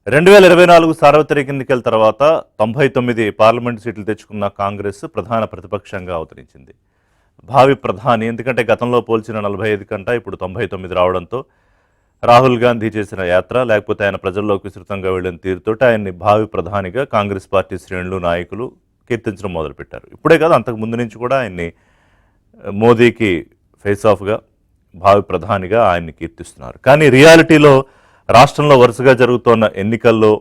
2024 సార్వత్రిక ఎన్నికల తర్వాత 99 పార్లమెంటు సీట్లు తెచ్చుకున్న కాంగ్రెస్ ప్రధాన ప్రతిపక్షంగా అవతరించింది. భావి ప్రధాని ఎందుకంటే గతంలో పోల్చిన 45 కంటే ఇప్పుడు 99 రావడంతో రాహుల్ గాంధీ చేసిన యాత్ర లేకపోతే ఆయన ప్రజల్లోకి విస్తృతంగా వెళ్ళిన తీరుతోటి ఆయన్ని భావి ప్రధానిగా కాంగ్రెస్ పార్టీ శ్రేణులు నాయకులు కీర్తించడం మొదలుపెట్టారు. ఇప్పుడే కాదు, అంతకు ముందు నుంచి కూడా ఆయన్ని మోదీకి ఫేస్ ఆఫ్గా భావి ప్రధానిగా ఆయన్ని కీర్తిస్తున్నారు. కానీ రియాలిటీలో రాష్ట్రంలో వరుసగా జరుగుతున్న ఎన్నికల్లో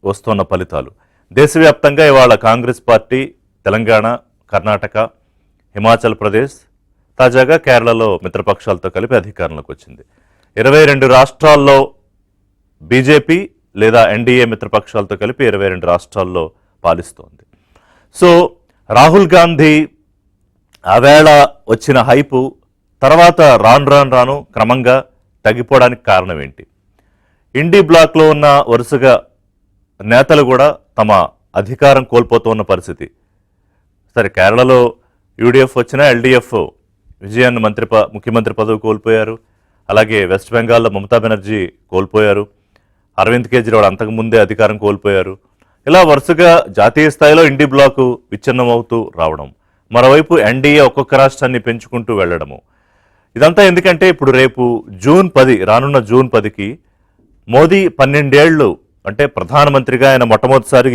వస్తున్న ఫలితాలు దేశవ్యాప్తంగా ఇవాళ కాంగ్రెస్ పార్టీ తెలంగాణ, కర్ణాటక, హిమాచల్ ప్రదేశ్, తాజాగా కేరళలో మిత్రపక్షాలతో కలిపి అధికారంలోకి వచ్చింది. 22 రాష్ట్రాల్లో బీజేపీ లేదా ఎన్డీఏ మిత్రపక్షాలతో కలిపి 22 రాష్ట్రాల్లో పాలిస్తోంది. సో రాహుల్ గాంధీ ఆవేళ వచ్చిన హైపు తర్వాత రాను క్రమంగా తగ్గిపోవడానికి కారణం ఏంటి? ఇండీ బ్లాక్లో ఉన్న వరుసగా నేతలు కూడా తమ అధికారం కోల్పోతున్న పరిస్థితి. సరే, కేరళలో యూడీఎఫ్ వచ్చినా ఎల్డీఎఫ్ విజయాన్ని ముఖ్యమంత్రి పదవి కోల్పోయారు. అలాగే వెస్ట్ బెంగాల్లో మమతా బెనర్జీ కోల్పోయారు. అరవింద్ కేజ్రీవాల్ అంతకుముందే అధికారం కోల్పోయారు. ఇలా వరుసగా జాతీయ స్థాయిలో ఇండీ బ్లాకు విచ్ఛిన్నమవుతూ రావడం, మరోవైపు ఎన్డీఏ ఒక్కొక్క రాష్ట్రాన్ని పెంచుకుంటూ వెళ్లడము. ఇదంతా ఎందుకంటే ఇప్పుడు రేపు రానున్న జూన్ 10కి మోదీ 12 ఏళ్లు అంటే ప్రధానమంత్రిగా ఆయన మొట్టమొదటిసారి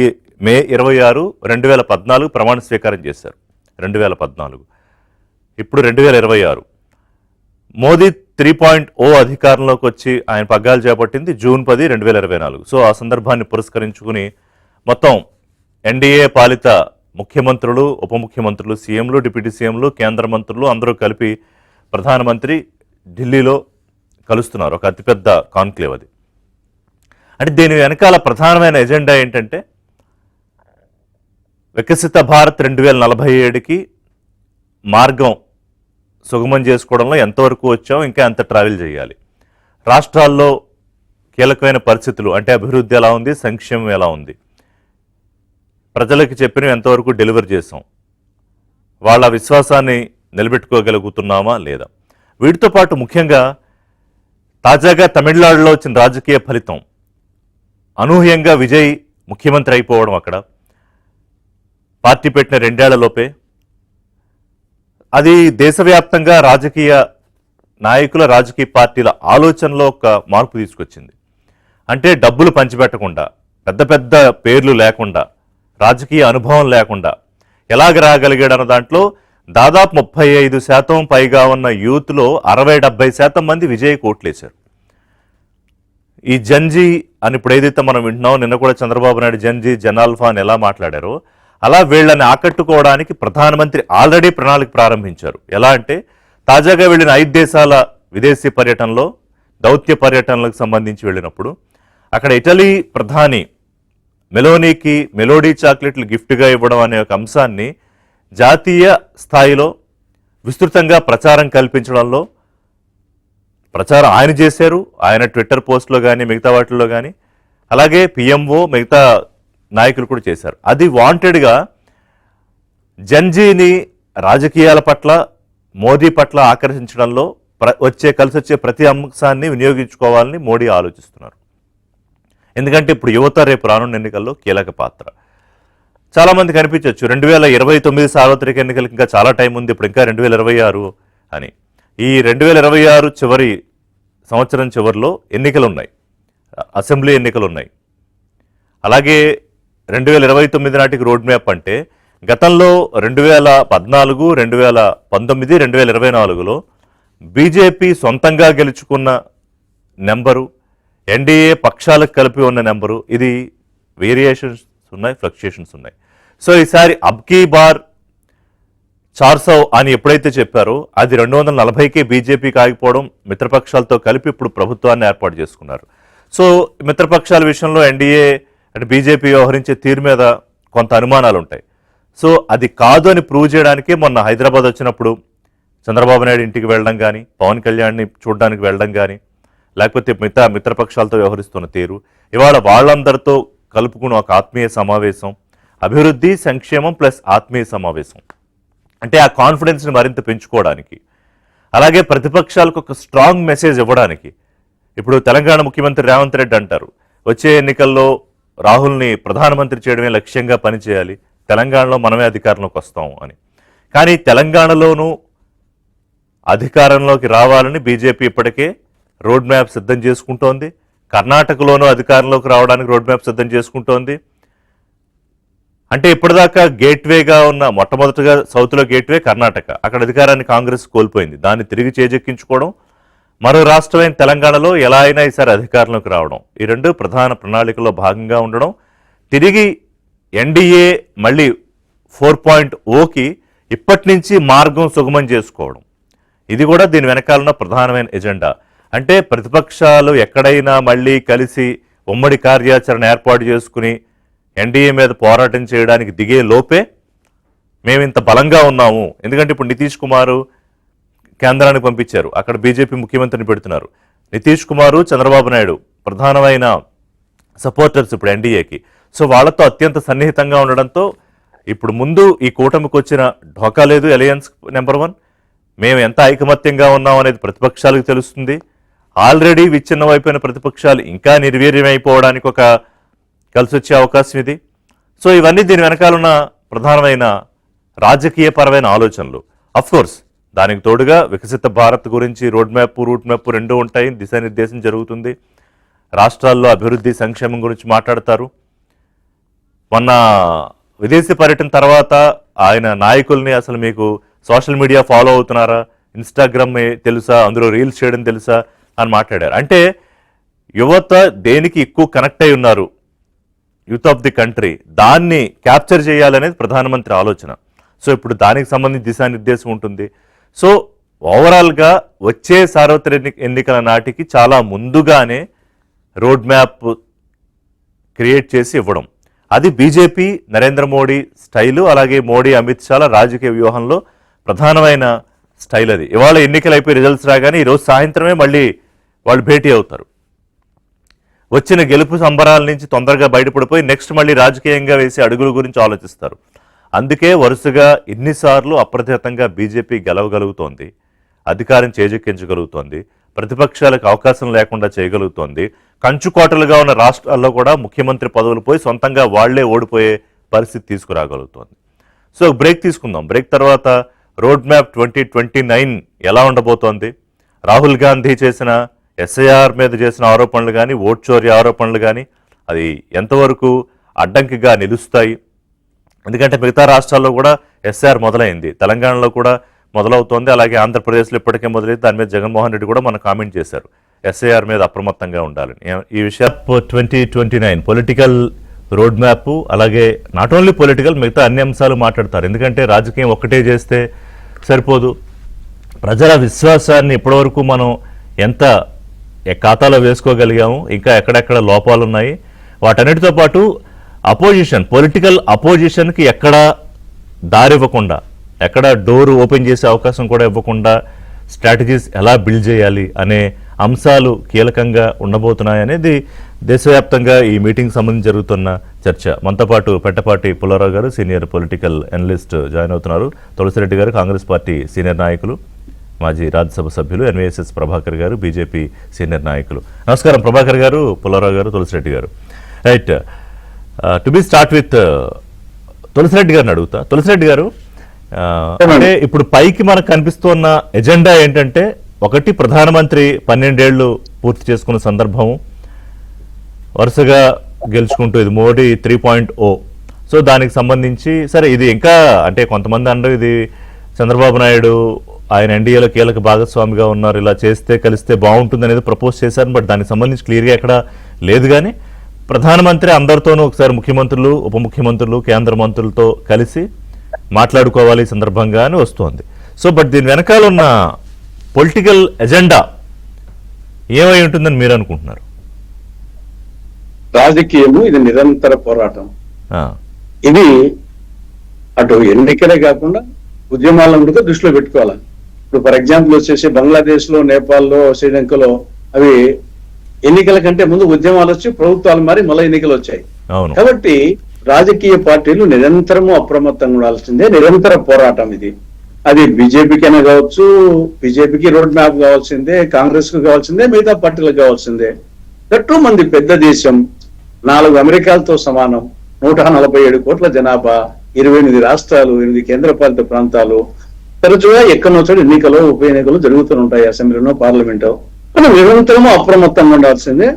మే 26, 2014 ప్రమాణ స్వీకారం చేశారు. 2014, ఇప్పుడు 2026. మోదీ 3.0 అధికారంలోకి వచ్చి ఆయన పగ్గాలు చేపట్టింది జూన్ 10, 2024. సో ఆ సందర్భాన్ని పురస్కరించుకుని మొత్తం ఎన్డీఏ పాలిత ముఖ్యమంత్రులు, ఉప ముఖ్యమంత్రులు, సీఎంలు, డిప్యూటీ సీఎంలు, కేంద్ర మంత్రులు అందరూ కలిపి ప్రధానమంత్రి ఢిల్లీలో కలుస్తున్నారు. ఒక అతిపెద్ద కాన్క్లేవ్ అది. అంటే దీని వెనకాల ప్రధానమైన ఎజెండా ఏంటంటే వికసిత భారత్ 2047కి మార్గం సుగమం చేసుకోవడంలో ఎంతవరకు వచ్చాం, ఇంకా ఎంత ట్రావెల్ చేయాలి, రాష్ట్రాల్లో కీలకమైన పరిస్థితులు అంటే అభివృద్ధి ఎలా ఉంది, సంక్షేమం ఎలా ఉంది, ప్రజలకు చెప్పినవి ఎంతవరకు డెలివర్ చేసాం, వాళ్ళ విశ్వాసాన్ని నిలబెట్టుకోగలుగుతున్నామా లేదా. వీటితో పాటు ముఖ్యంగా తాజాగా తమిళనాడులో వచ్చిన రాజకీయ ఫలితం, అనూహ్యంగా విజయ్ ముఖ్యమంత్రి అయిపోవడం, అక్కడ పార్టీ పెట్టిన 2 ఏళ్లలోపే అది దేశవ్యాప్తంగా రాజకీయ నాయకుల, రాజకీయ పార్టీల ఆలోచనలో ఒక మార్పు తీసుకొచ్చింది. అంటే డబ్బులు పంచిపెట్టకుండా, పెద్ద పెద్ద పేర్లు లేకుండా, రాజకీయ అనుభవం లేకుండా ఎలాగ రాగలిగాడన్న దాంట్లో దాదాపు 35% పైగా ఉన్న యూత్లో 60-70% మంది విజయ్ కోట్లేశారు. ఈ జన్జీ అని ఇప్పుడు ఏదైతే మనం వింటున్నామో, నిన్న కూడా చంద్రబాబు నాయుడు జన్జీ, జనాల్ఫా అని ఎలా మాట్లాడారో అలా వీళ్ళని ఆకట్టుకోవడానికి ప్రధానమంత్రి ఆల్రెడీ ప్రణాళిక ప్రారంభించారు. ఎలా అంటే తాజాగా వెళ్ళిన 5 దేశాల విదేశీ పర్యటనలో, దౌత్య పర్యటనలకు సంబంధించి వెళ్ళినప్పుడు అక్కడ ఇటలీ ప్రధాని మెలోనీకి మెలోడీ చాక్లెట్లు గిఫ్ట్గా ఇవ్వడం అనే ఒక అంశాన్ని జాతీయ స్థాయిలో విస్తృతంగా ప్రచారం కల్పించడంలో ప్రచారం ఆయన చేశారు. ఆయన ట్విట్టర్ పోస్ట్లో కానీ మిగతా వాటిల్లో కానీ, అలాగే పిఎంఓ మిగతా నాయకులు కూడా చేశారు. అది వాంటెడ్గా జన్జీని రాజకీయాల పట్ల, మోదీ పట్ల ఆకర్షించడంలో కలిసి వచ్చే ప్రతి అంశాన్ని వినియోగించుకోవాలని మోడీ ఆలోచిస్తున్నారు. ఎందుకంటే ఇప్పుడు యువత రేపు రానున్న ఎన్నికల్లో కీలక పాత్ర. చాలామంది కనిపించవచ్చు 2029 సార్వత్రిక ఎన్నికలకి ఇంకా చాలా టైం ఉంది, ఇప్పుడు ఇంకా 2026 అని. ఈ 2026 చివరి సంవత్సరం చివరిలో ఎన్నికలు ఉన్నాయి, అసెంబ్లీ ఎన్నికలు ఉన్నాయి. అలాగే 2029 నాటికి రోడ్ మ్యాప్ అంటే గతంలో 2014, 2019, 2024లో బీజేపీ సొంతంగా గెలుచుకున్న నెంబరు, ఎన్డీఏ పక్షాలకు కలిపి ఉన్న నెంబరు, ఇది వేరియేషన్స్ ఉన్నాయి, ఫ్లక్చుయేషన్స్ ఉన్నాయి. సో ఈసారి అబ్కీ బార్ 400 అని ఎప్పుడైతే చెప్పారో అది 240కే బీజేపీకి ఆగిపోవడం, మిత్రపక్షాలతో కలిపి ఇప్పుడు ప్రభుత్వాన్ని ఏర్పాటు చేసుకున్నారు. సో మిత్రపక్షాల విషయంలో ఎన్డీఏ అంటే బీజేపీ వ్యవహరించే తీరు మీద కొంత అనుమానాలు ఉంటాయి. సో అది కాదు అని ప్రూవ్ చేయడానికే మొన్న హైదరాబాద్ వచ్చినప్పుడు చంద్రబాబు నాయుడు ఇంటికి వెళ్ళడం కానీ, పవన్ కళ్యాణ్ని చూడడానికి వెళ్ళడం కానీ, లేకపోతే మిత్రపక్షాలతో వ్యవహరిస్తున్న తీరు, ఇవాళ వాళ్ళందరితో కలుపుకున్న ఒక ఆత్మీయ సమావేశం, అభివృద్ధి, సంక్షేమం ప్లస్ ఆత్మీయ సమావేశం, అంటే ఆ కాన్ఫిడెన్స్ని మరింత పెంచుకోవడానికి, అలాగే ప్రతిపక్షాలకు ఒక స్ట్రాంగ్ మెసేజ్ ఇవ్వడానికి. ఇప్పుడు తెలంగాణ ముఖ్యమంత్రి రేవంత్ రెడ్డి అంటారు, వచ్చే ఎన్నికల్లో రాహుల్ని ప్రధానమంత్రి చేయడమే లక్ష్యంగా పనిచేయాలి, తెలంగాణలో మనమే అధికారంలోకి వస్తాం అని. కానీ తెలంగాణలోనూ అధికారంలోకి రావాలని బీజేపీ ఇప్పటికే రోడ్ మ్యాప్ సిద్ధం చేసుకుంటోంది. కర్ణాటకలోనూ అధికారంలోకి రావడానికి రోడ్ మ్యాప్ సిద్ధం చేసుకుంటోంది. అంటే ఇప్పటిదాకా గేట్వేగా ఉన్న మొట్టమొదటిగా సౌత్లో గేట్వే కర్ణాటక, అక్కడ అధికారాన్ని కాంగ్రెస్ కోల్పోయింది. దాన్ని తిరిగి చేజెక్కించుకోవడం, మరో రాష్ట్రమైన తెలంగాణలో ఎలా అయినా ఈసారి అధికారంలోకి రావడం, ఈ రెండు ప్రధాన ప్రణాళికలో భాగంగా ఉండడం. తిరిగి ఎన్డీఏ మళ్ళీ 4.0కి ఇప్పటి నుంచి మార్గం సుగమం చేసుకోవడం, ఇది కూడా దీని వెనకాలన్న ప్రధానమైన ఎజెండా. అంటే ప్రతిపక్షాలు ఎక్కడైనా మళ్ళీ కలిసి ఉమ్మడి కార్యాచరణ ఏర్పాటు చేసుకుని ఎన్డీఏ మీద పోరాటం చేయడానికి దిగే లోపే మేము ఇంత బలంగా ఉన్నాము. ఎందుకంటే ఇప్పుడు నితీష్ కుమార్ కేంద్రానికి పంపించారు, అక్కడ బీజేపీ ముఖ్యమంత్రిని పెడుతున్నారు. నితీష్ కుమారు, చంద్రబాబు నాయుడు ప్రధానమైన సపోర్టర్స్ ఇప్పుడు ఎన్డీఏకి. సో వాళ్ళతో అత్యంత సన్నిహితంగా ఉండడంతో ఇప్పుడు ముందు ఈ కూటమికి వచ్చిన ఢోకా లేదు. అలయన్స్ నెంబర్ 1, మేము ఎంత ఐకమత్యంగా ఉన్నాం అనేది ప్రతిపక్షాలకు తెలుస్తుంది. ఆల్రెడీ విచ్ఛిన్నమైపోయిన ప్రతిపక్షాలు ఇంకా నిర్వీర్యమైపోవడానికి ఒక కలిసి వచ్చే అవకాశం ఇది. సో ఇవన్నీ దీని వెనకాలన్న ప్రధానమైన రాజకీయపరమైన ఆలోచనలు. అఫ్కోర్స్ దానికి తోడుగా వికసిత భారత్ గురించి రోడ్ మ్యాప్, రూట్ మ్యాప్ రెండు ఉంటాయి, దిశానిర్దేశం జరుగుతుంది. రాష్ట్రాల్లో అభివృద్ధి, సంక్షేమం గురించి మాట్లాడతారు. మొన్న విదేశీ పర్యటన తర్వాత ఆయన నాయకుల్ని అసలు మీకు సోషల్ మీడియా ఫాలో అవుతున్నారా, ఇన్స్టాగ్రామ్ తెలుసా, అందులో రీల్స్ చేయడం తెలుసా అని మాట్లాడారు. అంటే యువత దేనికి ఎక్కువ కనెక్ట్ అయి ఉన్నారు, యూత్ ఆఫ్ ది కంట్రీ, దాన్ని క్యాప్చర్ చేయాలనేది ప్రధానమంత్రి ఆలోచన. సో ఇప్పుడు దానికి సంబంధించి దిశానిర్దేశం ఉంటుంది. సో ఓవరాల్గా వచ్చే సార్వత్రిక ఎన్నికల నాటికి చాలా ముందుగానే రోడ్ మ్యాప్ క్రియేట్ చేసి ఇవ్వడం, అది బీజేపీ నరేంద్ర మోడీ స్టైలు. అలాగే మోడీ, అమిత్ షాల రాజకీయ వ్యూహంలో ప్రధానమైన స్టైల్ అది. ఇవాళ ఎన్నికలు అయిపోయి రిజల్ట్స్ రాగానే ఈరోజు సాయంత్రమే మళ్ళీ వాళ్ళు భేటీ అవుతారు. వచ్చిన గెలుపు సంబరాల నుంచి తొందరగా బయటపడిపోయి నెక్స్ట్ మళ్ళీ రాజకీయంగా వేసే అడుగుల గురించి ఆలోచిస్తారు. అందుకే వరుసగా ఇన్నిసార్లు అప్రతిహతంగా బీజేపీ గెలవగలుగుతోంది, అధికారం చేజెక్కించగలుగుతోంది, ప్రతిపక్షాలకు అవకాశం లేకుండా చేయగలుగుతోంది. కంచుకోటలుగా ఉన్న రాష్ట్రాల్లో కూడా ముఖ్యమంత్రి పదవులు పోయి సొంతంగా వాళ్లే ఓడిపోయే పరిస్థితి తీసుకురాగలుగుతోంది. సో బ్రేక్ తీసుకుందాం. బ్రేక్ తర్వాత రోడ్ మ్యాప్ 2029 ఎలా ఉండబోతోంది, రాహుల్ గాంధీ చేసిన ఎస్ఐఆర్ మీద చేసిన ఆరోపణలు కానీ, ఓట్ చోరీ ఆరోపణలు కానీ అది ఎంతవరకు అడ్డంకిగా నిలుస్తాయి. ఎందుకంటే మిగతా రాష్ట్రాల్లో కూడా ఎస్ఐఆర్ మొదలైంది, తెలంగాణలో కూడా మొదలవుతోంది, అలాగే ఆంధ్రప్రదేశ్లో ఇప్పటికే మొదలైంది. దాని మీద జగన్మోహన్ రెడ్డి కూడా మన కామెంట్ చేశారు, ఎస్ఐఆర్ మీద అప్రమత్తంగా ఉండాలని. ఈ విషయం 2029 పొలిటికల్ రోడ్ మ్యాప్, అలాగే నాట్ ఓన్లీ పొలిటికల్, మిగతా అన్ని అంశాలు మాట్లాడతారు. ఎందుకంటే రాజకీయం ఒక్కటే చేస్తే సరిపోదు. ప్రజల విశ్వాసాన్ని ఇప్పటివరకు మనం ఎంత ఖాతాలో వేసుకోగలిగాము, ఇంకా ఎక్కడెక్కడ లోపాలు ఉన్నాయి, వాటన్నిటితో పాటు అపోజిషన్, పొలిటికల్ అపోజిషన్కి ఎక్కడ దారి ఇవ్వకుండా, ఎక్కడ డోర్ ఓపెన్ చేసే అవకాశం కూడా ఇవ్వకుండా స్ట్రాటజీస్ ఎలా బిల్డ్ చేయాలి అనే అంశాలు కీలకంగా ఉండబోతున్నాయనేది దేశవ్యాప్తంగా ఈ మీటింగ్ సంబంధించి జరుగుతున్న చర్చ. మనతో పాటు పెట్టపాటి పుల్లారావు గారు, సీనియర్ పొలిటికల్ అనలిస్ట్ జాయిన్ అవుతున్నారు. తులసిరెడ్డి గారు, కాంగ్రెస్ పార్టీ సీనియర్ నాయకులు, మాజీ రాజ్యసభ సభ్యులు. ఎన్వీఎస్ఎస్ ప్రభాకర్ గారు, బీజేపీ సీనియర్ నాయకులు. నమస్కారం ప్రభాకర్ గారు, Pullarao garu, Tulasireddy garu. Right, to be start with Tulasireddy గారిని అడుగుతా. తులసిరెడ్డి గారు, అంటే ఇప్పుడు పైకి మనకు కనిపిస్తున్న ఎజెండా ఏంటంటే, ఒకటి ప్రధానమంత్రి 12 ఏళ్లు పూర్తి చేసుకున్న సందర్భం, వరుసగా గెలుచుకుంటూ ఇది మోడీ 3.0. సో దానికి సంబంధించి సరే ఇది ఇంకా అంటే కొంతమంది అన్నారు ఇది చంద్రబాబు నాయుడు ఆయన ఎన్డీఏలో కీలక భాగస్వామిగా ఉన్నారు, ఇలా చేస్తే కలిస్తే బాగుంటుంది అనేది ప్రపోజ్ చేశారు. బట్ దానికి సంబంధించి క్లియర్గా ఎక్కడ లేదు. కానీ ప్రధానమంత్రి అందరితోనూ ఒకసారి ముఖ్యమంత్రులు, ఉప ముఖ్యమంత్రులు, కేంద్ర మంత్రులతో కలిసి మాట్లాడుకోవాలి ఈ సందర్భంగా అని వస్తోంది. సో బట్ దీని వెనకాల ఉన్న పొలిటికల్ ఎజెండా ఏమై ఉంటుందని మీరు అనుకుంటున్నారు? రాజకీయము ఇది నిరంతర పోరాటం. ఇది అటు ఎన్నికలే కాకుండా ఉద్యమాలను కూడా దృష్టిలో పెట్టుకోవాలి. ఇప్పుడు ఫర్ ఎగ్జాంపుల్ వచ్చేసి బంగ్లాదేశ్ లో, నేపాల్లో, శ్రీలంకలో అవి ఎన్నికల కంటే ముందు ఉద్యమాలు వచ్చి ప్రభుత్వాలు మారి మళ్ళీ ఎన్నికలు వచ్చాయి. కాబట్టి రాజకీయ పార్టీలు నిరంతరము అప్రమత్తంగా ఉండాల్సిందే, నిరంతర పోరాటం ఇది. అది బీజేపీకైనా కావచ్చు, బీజేపీకి రోడ్ మ్యాప్ కావాల్సిందే, కాంగ్రెస్ కు కావాల్సిందే, మిగతా పార్టీలకు కావాల్సిందే. గట్టు మంది పెద్ద దేశం, 4 అమెరికాలతో సమానం, 147 కోట్ల జనాభా, 28 రాష్ట్రాలు, 8 కేంద్రపాలిత ప్రాంతాలు, తరచుగా ఎక్కడో చోట ఎన్నికలు, ఉప ఎన్నికలు జరుగుతూ ఉంటాయి అసెంబ్లీలో, పార్లమెంటో. మనం నిరంతరము అప్రమత్తంగా ఉండాల్సిందే.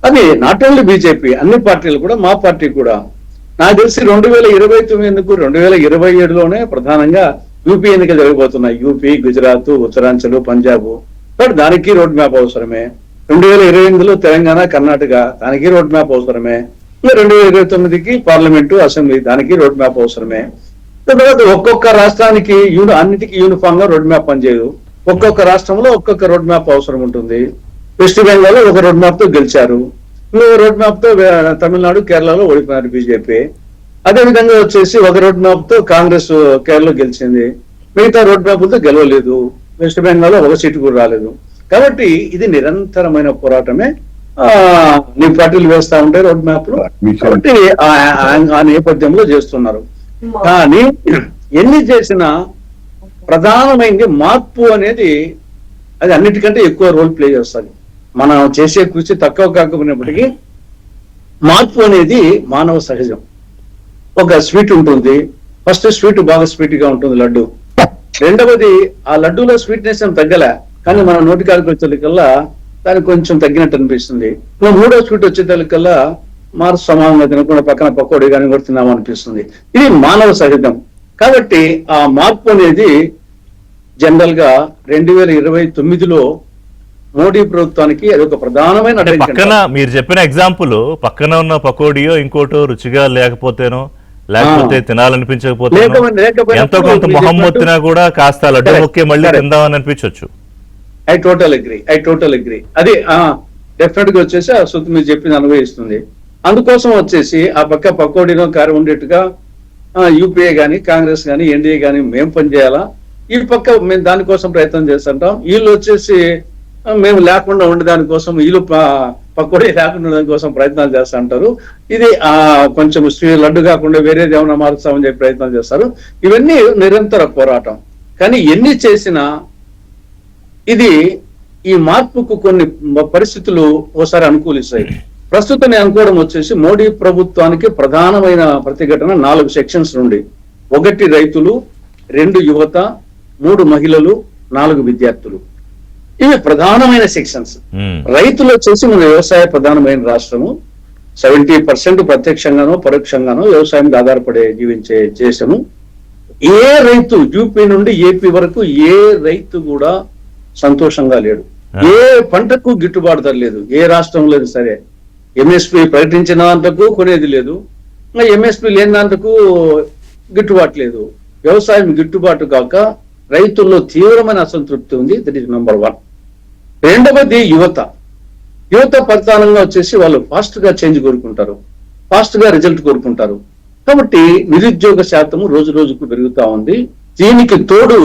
అది నాట్ ఓన్లీ బీజేపీ, అన్ని పార్టీలు కూడా, మా పార్టీ కూడా. నాకు తెలిసి 2029 2027లోనే ప్రధానంగా యూపీ ఎన్నికలు జరగబోతున్నాయి. యూపీ, గుజరాత్, ఉత్తరాంచల్, పంజాబ్. బట్ దానికి రోడ్ మ్యాప్ అవసరమే. 2028లో తెలంగాణ, కర్ణాటక, దానికి రోడ్ మ్యాప్ అవసరమే. ఇంకా 2029కి పార్లమెంటు, అసెంబ్లీ, దానికి రోడ్ మ్యాప్ అవసరమే. తర్వాత ఒక్కొక్క రాష్ట్రానికి అన్నిటికీ యూనిఫామ్ గా రోడ్ మ్యాప్ పనిచేయదు. ఒక్కొక్క రాష్ట్రంలో ఒక్కొక్క రోడ్ మ్యాప్ అవసరం ఉంటుంది. వెస్ట్ బెంగాల్ లో ఒక రోడ్ మ్యాప్ తో గెలిచారు, ఇంకో రోడ్ మ్యాప్ తో తమిళనాడు, కేరళలో ఓడిపోయారు బీజేపీ. అదేవిధంగా వచ్చేసి ఒక రోడ్ మ్యాప్ తో కాంగ్రెస్ కేరళలో గెలిచింది, మిగతా రోడ్ మ్యాప్లతో గెలవలేదు. వెస్ట్ బెంగాల్ లో ఒక సీటు కూడా రాలేదు. కాబట్టి ఇది నిరంతరమైన పోరాటమే. నీ పార్టీలు వేస్తా ఉంటాయి రోడ్ మ్యాప్లు, కాబట్టి ఆ నేపథ్యంలో చేస్తున్నారు. కానీ ఎన్ని చేసినా ప్రధానమైనది మార్పు అనేది, అది అన్నిటికంటే ఎక్కువ రోల్ ప్లే చేస్తుంది. మనం చేసే కృషి తక్కువ కాకపోయినప్పటికీ మార్పు అనేది మానవ సహజం. ఒక స్వీట్ ఉంటుంది, ఫస్ట్ స్వీట్ బాగా స్వీట్ గా ఉంటుంది లడ్డు. రెండవది ఆ లడ్డూలో స్వీట్నెస్ ఏం తగ్గలే, కానీ మన నోటికాడికి వచ్చేకల్లా దానికి కొంచెం తగ్గినట్టు అనిపిస్తుంది. ఇంకా మూడో స్వీట్ వచ్చేకల్లా మార్పు సమానంగా తినకుండా పక్కన పకోడీ కానీ కూడా తిన్నామనిపిస్తుంది. ఇది మానవ సహజం. కాబట్టి ఆ మార్పు అనేది జనరల్ గా 2029లో మోడీ ప్రభుత్వానికి అది ఒక ప్రధానమైన పక్కన మీరు చెప్పిన ఎగ్జాంపుల్, పక్కన ఉన్న పకోడియో ఇంకోటో రుచిగా లేకపోతేనో, లేకపోతే తినాలనిపించకపోతే, ఎంతో కొంత మొహం మొత్తినా కూడా కాస్త లడ్డు మొక్కే మళ్ళీ తిందామని అనిపించవచ్చు. I total agree. అది డెఫినెట్ గా వచ్చేసి ఆ సుత్ మీరు చెప్పింది అనుభవిస్తుంది. అందుకోసం వచ్చేసి ఆ పక్క పకోడీలో కారు ఉండేట్టుగా యూపీఏ గానీ, కాంగ్రెస్ గానీ, ఎన్డీఏ గానీ మేము పనిచేయాలా, ఈ పక్క మేము దానికోసం ప్రయత్నం చేస్తుంటాం. వీళ్ళు వచ్చేసి మేము లేకుండా ఉండేదానికోసం, వీళ్ళు పకోడీ లేకుండా ఉండడానికి ప్రయత్నాలు చేస్తూ ఉంటారు. ఇది కొంచెం లడ్డు కాకుండా వేరేది ఏమైనా మారుస్తామని చెప్పి ప్రయత్నం చేస్తారు. ఇవన్నీ నిరంతర పోరాటం. కానీ ఎన్ని చేసినా ఇది ఈ మార్పుకు కొన్ని పరిస్థితులు ఓసారి అనుకూలిస్తాయి. ప్రస్తుతం నేను అనుకోవడం వచ్చేసి మోడీ ప్రభుత్వానికి ప్రధానమైన ప్రతిఘటన 4 సెక్షన్స్ నుండి: 1 రైతులు, 2 యువత, 3 మహిళలు, 4 విద్యార్థులు. ఇవి ప్రధానమైన సెక్షన్స్. రైతులు వచ్చేసి మన వ్యవసాయ ప్రధానమైన రాష్ట్రము, 70% ప్రత్యక్షంగానో పరోక్షంగానో వ్యవసాయం ఆధారపడే జీవించే దేశము. ఏ రైతు, యూపీ నుండి ఏపీ వరకు ఏ రైతు కూడా సంతోషంగా లేడు. ఏ పంటకు గిట్టుబాటు ధర లేదు, ఏ రాష్ట్రంలో సరే. ఎంఎస్పీ ప్రకటించిన దాంట్లో కొనేది లేదు, ఎంఎస్పీ లేని దాంట్లో గిట్టుబాటు లేదు. వ్యవసాయం గిట్టుబాటు కాక రైతుల్లో తీవ్రమైన అసంతృప్తి ఉంది. That is number 1. రెండవది యువత. ప్రధానంగా వచ్చేసి వాళ్ళు ఫాస్ట్ గా చేంజ్ కోరుకుంటారు, ఫాస్ట్ గా రిజల్ట్ కోరుకుంటారు. కాబట్టి నిరుద్యోగ శాతము రోజు రోజుకు పెరుగుతా ఉంది. దీనికి తోడు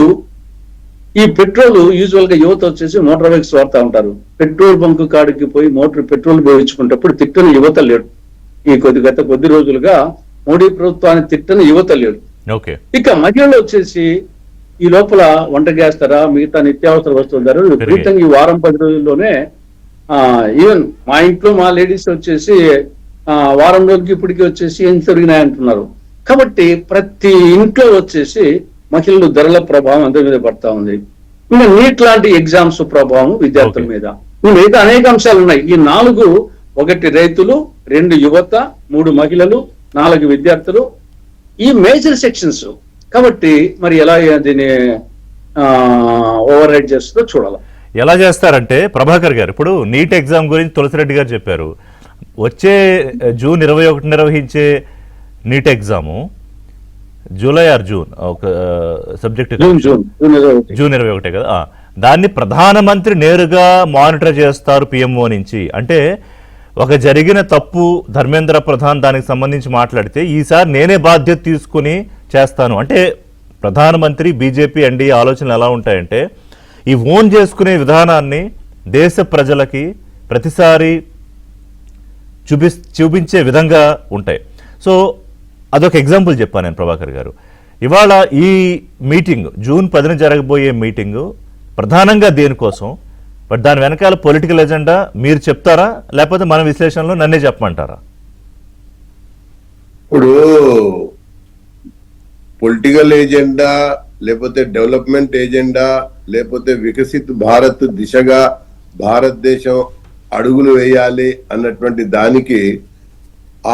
ఈ పెట్రోల్, యూజువల్ గా యువత వచ్చేసి మోటార్ బైక్స్ వాడుతూ ఉంటారు. పెట్రోల్ బంక్ కాడికి పోయి పెట్రోల్ పోయించుకుంటప్పుడు తిట్టని యువత లేడు. ఈ గత కొద్ది రోజులుగా మోడీ ప్రభుత్వాన్ని తిట్టని యువత లేడు. ఇక మహిళలు వచ్చేసి ఈ లోపల వంట గ్యాస్ ధర, మిగతా నిత్యావసర వస్తువుల ధర విపరీతంగా ఈ వారం 10 రోజుల్లోనే, ఈవెన్ మా ఇంట్లో మా లేడీస్ వచ్చేసి వారం రోజులకి ఇప్పటికీ వచ్చేసి ఏం జరిగినాయంటున్నారు. కాబట్టి ప్రతి ఇంట్లో వచ్చేసి మహిళలు ధరల ప్రభావం అందరి మీద పడతా ఉంది. ఇంకా నీట్ లాంటి ఎగ్జామ్స్ ప్రభావం విద్యార్థుల మీద, మిగతా అనేక అంశాలు ఉన్నాయి. ఈ 4: 1 రైతులు, 2 యువత, 3 మహిళలు, 4 విద్యార్థులు, ఈ మేజర్ సెక్షన్స్. కాబట్టి మరి ఎలా దీన్ని ఓవర్ రైడ్ చేస్తుందో చూడాలి. ఎలా చేస్తారంటే ప్రభాకర్ గారు, ఇప్పుడు నీట్ ఎగ్జామ్ గురించి తులసిరెడ్డి గారు చెప్పారు. వచ్చే జూన్ 21 నిర్వహించే NEET exam July or June ఒక సబ్జెక్ట్, జూన్ 21 కదా. దాన్ని ప్రధానమంత్రి నేరుగా మానిటర్ చేస్తారు పిఎంఓ నుంచి. అంటే ఒక జరిగిన తప్పు ధర్మేంద్ర ప్రధాన్ దానికి సంబంధించి మాట్లాడితే ఈసారి నేనే బాధ్యత తీసుకుని చేస్తాను అంటే, ప్రధానమంత్రి, బీజేపీ, ఎన్డీఏ ఆలోచనలు ఎలా ఉంటాయంటే ఈ ఓన్ చేసుకునే విధానాన్ని దేశ ప్రజలకి ప్రతిసారి చూపించే విధంగా ఉంటాయి. సో అదొక ఎగ్జాంపుల్ చెప్పాను నేను ప్రభాకర్ గారు. ఇవాళ ఈ మీటింగ్ జూన్ 10న జరగబోయే మీటింగు ప్రధానంగా దేనికోసం, బట్ దాని వెనకాల పొలిటికల్ ఎజెండా మీరు చెప్తారా, లేకపోతే మన విశ్లేషణలో నన్నే చెప్పమంటారా? ఇప్పుడు పొలిటికల్ ఏజెండా, లేకపోతే డెవలప్మెంట్ ఏజెండా, లేకపోతే వికసిత్ భారత్ దిశగా భారతదేశం అడుగులు వేయాలి అన్నటువంటి దానికి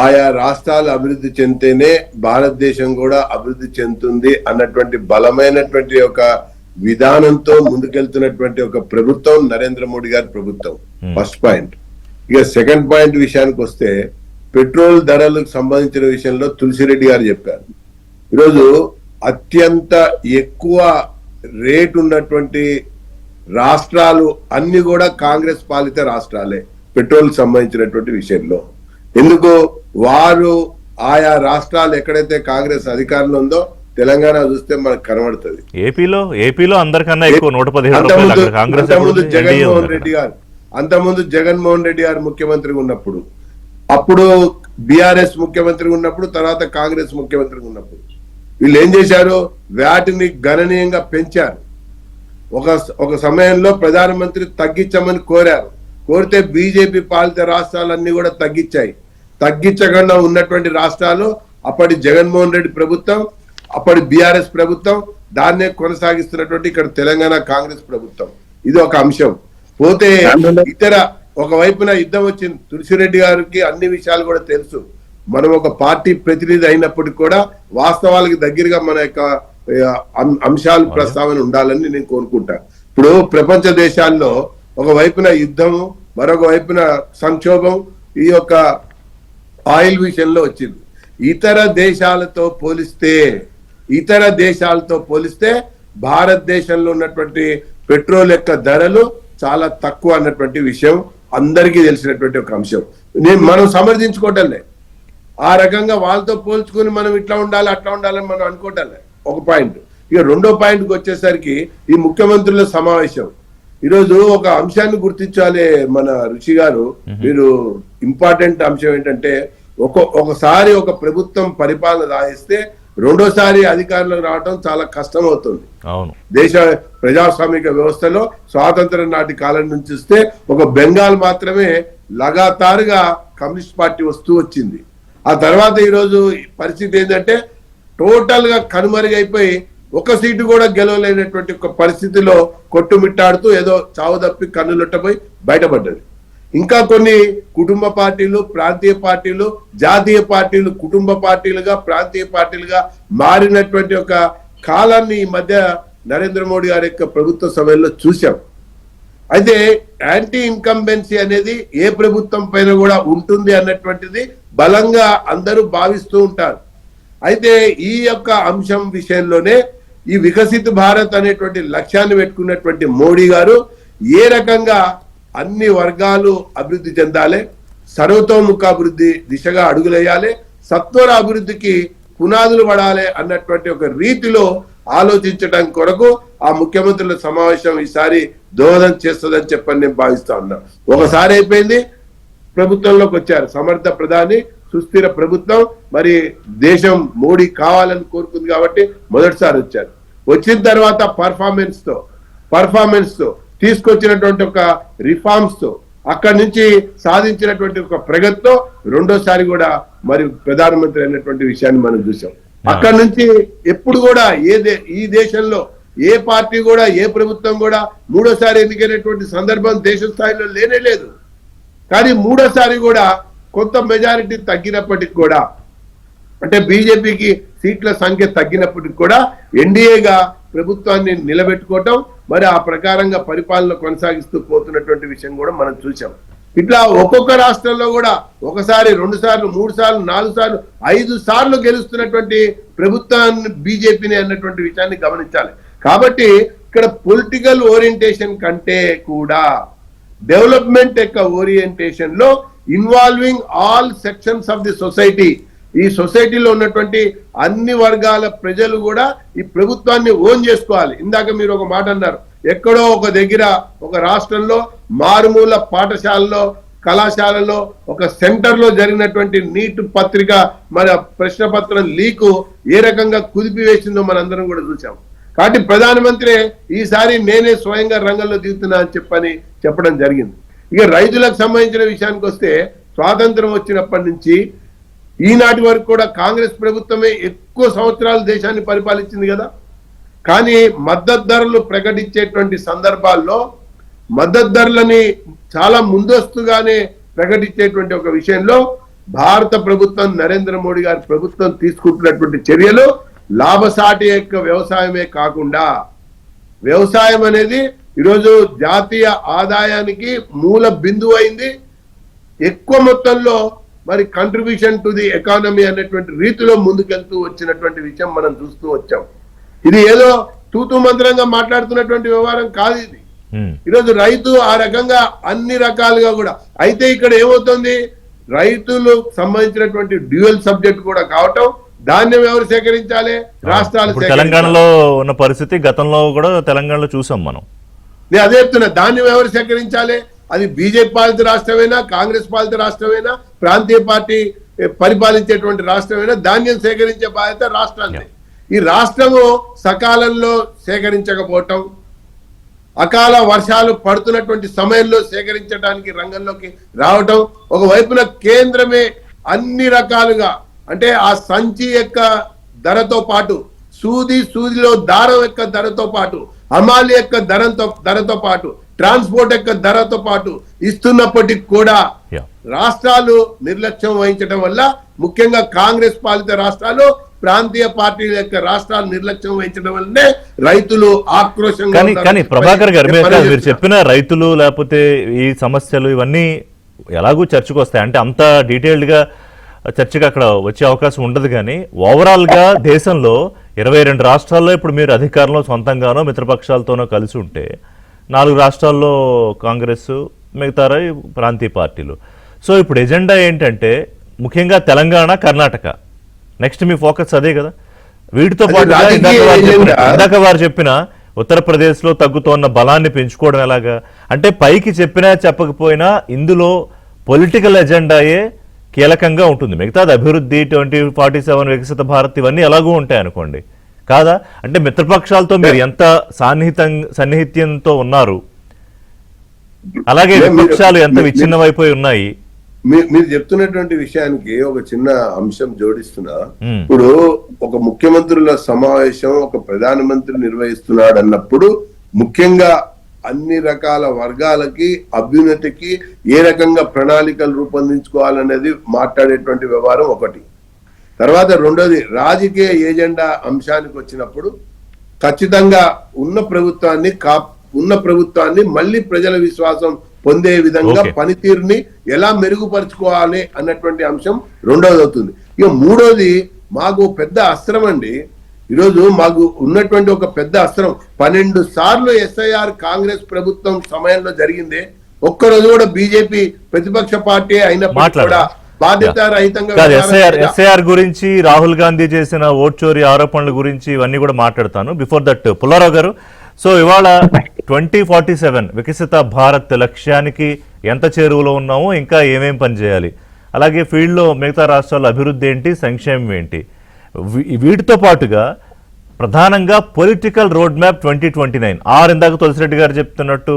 ఆయా రాష్ట్రాలు అభివృద్ధి చెందితేనే భారతదేశం కూడా అభివృద్ధి చెందుతుంది అన్నటువంటి బలమైనటువంటి ఒక విధానంతో ముందుకెళ్తున్నటువంటి ఒక ప్రభుత్వం నరేంద్ర మోడీ గారి ప్రభుత్వం. First point. ఇక సెకండ్ పాయింట్ విషయానికి వస్తే పెట్రోల్ ధరలకు సంబంధించిన విషయంలో తులసిరెడ్డి గారు చెప్పారు. ఈరోజు అత్యంత ఎక్కువ రేట్ ఉన్నటువంటి రాష్ట్రాలు అన్ని కూడా కాంగ్రెస్ పాలిత రాష్ట్రాలే పెట్రోల్ సంబంధించినటువంటి విషయంలో. ఎందుకు? వారు ఆయా రాష్ట్రాలు ఎక్కడైతే కాంగ్రెస్ అధికారంలో ఉందో తెలంగాణ చూస్తే మనకు కనబడుతుంది. ఏపీలో అందరికన్నా ఎక్కువ 117 కాంగ్రెస్. అంతకుముందు జగన్మోహన్ రెడ్డి గారు ముఖ్యమంత్రిగా ఉన్నప్పుడు, అప్పుడు బిఆర్ఎస్ ముఖ్యమంత్రిగా ఉన్నప్పుడు, తర్వాత కాంగ్రెస్ ముఖ్యమంత్రిగా ఉన్నప్పుడు వీళ్ళు ఏం చేశారు? వాటిని గణనీయంగా పెంచారు. ఒక సమయంలో ప్రధానమంత్రి తగ్గించమని కోరారు. కోరితే బీజేపీ పాలిత రాష్ట్రాలన్నీ కూడా తగ్గించకుండా ఉన్నటువంటి రాష్ట్రాలు అప్పటి జగన్మోహన్ రెడ్డి ప్రభుత్వం, అప్పటి బిఆర్ఎస్ ప్రభుత్వం, దాన్నే కొనసాగిస్తున్నటువంటి ఇక్కడ తెలంగాణ కాంగ్రెస్ ప్రభుత్వం. ఇది ఒక అంశం. పోతే ఇతర ఒకవైపున యుద్ధం వచ్చింది. తులసిరెడ్డి గారికి అన్ని విషయాలు కూడా తెలుసు. మనం ఒక పార్టీ ప్రతినిధి అయినప్పటికీ కూడా వాస్తవాలకు దగ్గరగా మన యొక్క అంశాలు ప్రస్తావన ఉండాలని నేను కోరుకుంటా. ఇప్పుడు ప్రపంచ దేశాల్లో ఒకవైపున యుద్ధము, మరొక వైపున సంక్షోభం ఈ యొక్క ఆయిల్ విషయంలో వచ్చింది. ఇతర దేశాలతో పోలిస్తే భారతదేశంలో ఉన్నటువంటి పెట్రోల్ యొక్క ధరలు చాలా తక్కువ అన్నటువంటి విషయం అందరికీ తెలిసినటువంటి ఒక అంశం. మనం సమర్థించుకోవటంలే, ఆ రకంగా వాళ్ళతో పోల్చుకుని మనం ఇట్లా ఉండాలి అట్లా ఉండాలని మనం అనుకోవటంలే. ఒక పాయింట్. ఇక రెండో పాయింట్కి వచ్చేసరికి ఈ ముఖ్యమంత్రుల సమావేశం. ఈరోజు ఒక అంశాన్ని గుర్తించాలి మన ఋషి గారు. మీరు ఇంపార్టెంట్ అంశం ఏంటంటే ఒకసారి ఒక ప్రభుత్వం పరిపాలన రాయిస్తే రెండోసారి అధికారంలోకి రావడం చాలా కష్టం అవుతుంది. దేశ ప్రజాస్వామిక వ్యవస్థలో స్వాతంత్రం నాటి కాలం నుంచి చూస్తే ఒక బెంగాల్ మాత్రమే లగాతారుగా కమ్యూనిస్ట్ పార్టీ వస్తూ వచ్చింది. ఆ తర్వాత ఈరోజు పరిస్థితి ఏంటంటే టోటల్ గా కనుమరుగైపోయి ఒక సీటు కూడా గెలవలేనటువంటి ఒక పరిస్థితిలో కొట్టుమిట్టాడుతూ ఏదో చావు తప్పి కన్నులొట్టపోయి బయటపడ్డది. ఇంకా కొన్ని కుటుంబ పార్టీలు, ప్రాంతీయ పార్టీలు, జాతీయ పార్టీలు కుటుంబ పార్టీలుగా, ప్రాంతీయ పార్టీలుగా మారినటువంటి ఒక కాలాన్ని ఈ మధ్య నరేంద్ర మోడీ గారి యొక్క ప్రభుత్వ సమయంలో చూశాం. అయితే యాంటీ ఇన్కంబెన్సీ అనేది ఏ ప్రభుత్వం పైన కూడా ఉంటుంది అన్నటువంటిది బలంగా అందరూ భావిస్తూ ఉంటారు. అయితే ఈ యొక్క అంశం విషయంలోనే ఈ వికసిత భారత్ అనేటువంటి లక్ష్యాన్ని పెట్టుకున్నటువంటి మోడీ గారు ఏ రకంగా అన్ని వర్గాలు అభివృద్ధి చెందాలి, సర్వతోముఖ అభివృద్ధి దిశగా అడుగులేయాలి, సత్వర అభివృద్ధికి పునాదులు పడాలి అన్నటువంటి ఒక రీతిలో ఆలోచించడం కొరకు ఆ ముఖ్యమంత్రుల సమావేశం ఈసారి దోహదం చేస్తుందని చెప్పని నేను భావిస్తా ఉన్నా. ఒకసారి అయిపోయింది, ప్రభుత్వంలోకి వచ్చారు సమర్థ ప్రధాని, సుస్థిర ప్రభుత్వం. మరి దేశం మోడీ కావాలని కోరుకుంది కాబట్టి మొదటిసారి వచ్చారు. వచ్చిన తర్వాత పర్ఫార్మెన్స్ తో తీసుకొచ్చినటువంటి ఒక రిఫార్మ్స్ తో అక్కడి నుంచి సాధించినటువంటి ఒక ప్రగతితో రెండోసారి కూడా మరి ప్రధానమంత్రి అయినటువంటి విషయాన్ని మనం చూసాం. అక్కడి నుంచి ఎప్పుడు కూడా ఈ దేశంలో ఏ పార్టీ కూడా, ఏ ప్రభుత్వం కూడా మూడోసారి ఎన్నికైనటువంటి సందర్భం దేశ స్థాయిలో లేనే లేదు. కానీ మూడోసారి కూడా కొంత మెజారిటీ తగ్గినప్పటికి కూడా, అంటే బీజేపీకి సీట్ల సంఖ్య తగ్గినప్పటికి కూడా ఎన్డీఏగా ప్రభుత్వాన్ని నిలబెట్టుకోవటం, మరి ఆ ప్రకారంగా పరిపాలన కొనసాగిస్తూ పోతున్నటువంటి విషయం కూడా మనం చూసాం. ఇట్లా ఒక్కొక్క రాష్ట్రంలో కూడా ఒకసారి, 2 సార్లు, 3 సార్లు, 4 సార్లు, 5 సార్లు గెలుస్తున్నటువంటి ప్రభుత్వాన్ని బీజేపీని అన్నటువంటి విషయాన్ని గమనించాలి. కాబట్టి ఇక్కడ పొలిటికల్ ఓరియంటేషన్ కంటే కూడా డెవలప్మెంట్ యొక్క ఓరియంటేషన్ లో involving all sections of the society, ఈ సొసైటీలో ఉన్నటువంటి అన్ని వర్గాల ప్రజలు కూడా ఈ ప్రభుత్వాన్ని ఓన్ చేసుకోవాలి. ఇందాక మీరు ఒక మాట అన్నారు, ఎక్కడో ఒక దగ్గర ఒక రాష్ట్రంలో మారుమూల పాఠశాలలో, కళాశాలలో, ఒక సెంటర్ లో జరిగినటువంటి నీట్ పత్రిక మరి ప్రశ్న పత్రం లీకు ఏ రకంగా కుదిపివేసిందో మనందరం కూడా చూసాం. కాబట్టి ప్రధానమంత్రి ఈసారి నేనే స్వయంగా రంగంలో దిగుతున్నా అని చెప్పడం జరిగింది. ఇక రైతులకు సంబంధించిన విషయానికి వస్తే స్వాతంత్రం వచ్చినప్పటి నుంచి ఈనాటి వరకు కూడా కాంగ్రెస్ ప్రభుత్వమే ఎక్కువ సంవత్సరాలు దేశాన్ని పరిపాలించింది కదా. కానీ మద్దతు ధరలు ప్రకటించేటువంటి సందర్భాల్లో మద్దతు ధరలని చాలా ముందస్తుగానే ప్రకటించేటువంటి ఒక విషయంలో భారత ప్రభుత్వం, నరేంద్ర మోడీ గారి ప్రభుత్వం తీసుకుంటున్నటువంటి చర్యలు లాభసాటి యొక్క వ్యవసాయమే కాకుండా, వ్యవసాయం అనేది ఈరోజు జాతీయ ఆదాయానికి మూల బిందువు అయింది. ఎక్కువ మొత్తంలో మరి కంట్రిబ్యూషన్ టు ది ఎకానమీ అనేటువంటి రీతిలో ముందుకెళ్తూ వచ్చినటువంటి విషయం మనం చూస్తూ వచ్చాం. ఇది ఏదో తూతూ మంత్రంగా మాట్లాడుతున్నటువంటి వ్యవహారం కాదు ఇది. ఈరోజు రైతు ఆ రకంగా అన్ని రకాలుగా కూడా అయితే ఇక్కడ ఏమవుతుంది, రైతులు సంబంధించినటువంటి డ్యూయల్ సబ్జెక్ట్ కూడా కావటం, ధాన్యం ఎవరు సేకరించాలి, రాష్ట్రాలు. తెలంగాణలో ఉన్న పరిస్థితి గతంలో కూడా తెలంగాణలో చూసాం మనం. నేను అదే చెప్తున్నా, ధాన్యం ఎవరు సేకరించాలి? అది బీజేపీ పాలిత రాష్ట్రమైనా, కాంగ్రెస్ పాలిత రాష్ట్రమైనా, ప్రాంతీయ పార్టీ పరిపాలించేటువంటి రాష్ట్రమైనా ధాన్యం సేకరించే బాధ్యత రాష్ట్రాన్ని. ఈ రాష్ట్రము సకాలంలో సేకరించకపోవటం, అకాల వర్షాలు పడుతున్నటువంటి సమయంలో సేకరించడానికి రంగంలోకి రావటం, ఒకవైపున కేంద్రమే అన్ని రకాలుగా అంటే ఆ సంచి యొక్క ధరతో పాటు, సూదిలో దారం యొక్క ధరతో పాటు, హమాలి యొక్క ధరతో పాటు, ట్రాన్స్పోర్ట్ యొక్క ధరతో పాటు ఇస్తున్నప్పటికీ కూడా రాష్ట్రాలు నిర్లక్ష్యం వహించడం వల్ల, ముఖ్యంగా కాంగ్రెస్ పాలిత రాష్ట్రాలు, ప్రాంతీయ పార్టీల యొక్క రాష్ట్రాలు నిర్లక్ష్యం వహించడం వల్లనే రైతులు ఆక్రోశంగా. కానీ ప్రభాకర్ గారు మీరు చెప్పిన రైతులు లేకపోతే ఈ సమస్యలు ఇవన్నీ ఎలాగూ చర్చకు వస్తాయి అంటే అంత డీటెయిల్డ్ గా చర్చకు అక్కడ వచ్చే అవకాశం ఉండదు. కానీ ఓవరాల్ గా దేశంలో 22 రాష్ట్రాల్లో ఇప్పుడు మీరు అధికారంలో సొంతంగానో మిత్రపక్షాలతోనో కలిసి ఉంటే 4 రాష్ట్రాల్లో కాంగ్రెస్, మిగతా ప్రాంతీయ పార్టీలు. సో ఇప్పుడు ఎజెండా ఏంటంటే ముఖ్యంగా తెలంగాణ, కర్ణాటక నెక్స్ట్ మీ ఫోకస్ అదే కదా. వీటితో పాటు ఇందాక వారు చెప్పిన ఉత్తరప్రదేశ్ లో తగ్గుతోన్న బలాన్ని పెంచుకోవడం ఎలాగా అంటే పైకి చెప్పినా చెప్పకపోయినా ఇందులో పొలిటికల్ ఎజెండాయే కీలకంగా ఉంటుంది. మిగతాది అభివృద్ధి, 2047 వికసిత భారత్ ఇవన్నీ ఎలాగూ ఉంటాయి అనుకోండి కాదా. అంటే మిత్రపక్షాలతో మీరు ఎంత సన్నిహిత్యంతో ఉన్నారు, అలాగే విపక్షాలు ఎంత విచ్ఛిన్నమైపోయి ఉన్నాయి. మీరు చెప్తున్నటువంటి విషయానికి ఒక చిన్న అంశం జోడిస్తున్నా. ఇప్పుడు ఒక ముఖ్యమంత్రుల సమావేశం ఒక ప్రధానమంత్రి నిర్వహిస్తున్నాడు అన్నప్పుడు ముఖ్యంగా అన్ని రకాల వర్గాలకి అభ్యున్నతికి ఏ రకంగా ప్రణాళికలు రూపొందించుకోవాలనేది మాట్లాడేటువంటి వ్యవహారం ఒకటి. తర్వాత రెండోది రాజకీయ ఏజెండా అంశానికి వచ్చినప్పుడు ఖచ్చితంగా ఉన్న ప్రభుత్వాన్ని మళ్ళీ ప్రజల విశ్వాసం పొందే విధంగా పనితీరుని ఎలా మెరుగుపరుచుకోవాలి అన్నటువంటి అంశం రెండోది అవుతుంది. ఇక మూడోది మాకు పెద్ద అస్త్రం అండి. ఈరోజు మాకు ఉన్నటువంటి ఒక పెద్ద అస్త్రం 12 సార్లు SIR కాంగ్రెస్ ప్రభుత్వం సమయంలో జరిగింది. ఒక్కరోజు కూడా బీజేపీ ప్రతిపక్ష పార్టీ అయినప్పటికీ కూడా బాధ్యతారహితంగా ఎస్ఐఆర్ గురించి, రాహుల్ గాంధీ చేసిన ఓట్ చోరీ ఆరోపణల గురించి ఇవన్నీ కూడా మాట్లాడతాను. బిఫోర్ దట్ పుల్లారావు గారు, సో ఇవాళ 2047 వికసిత భారత్ లక్ష్యానికి ఎంత చేరువలో ఉన్నామో, ఇంకా ఏమేం పని చేయాలి, అలాగే ఫీల్డ్లో మిగతా రాష్ట్రాల అభివృద్ధి ఏంటి, సంక్షేమం ఏంటి, వీటితో పాటుగా ప్రధానంగా పొలిటికల్ రోడ్ మ్యాప్ 2029 ఇందాక తులసిరెడ్డి గారు చెప్తున్నట్టు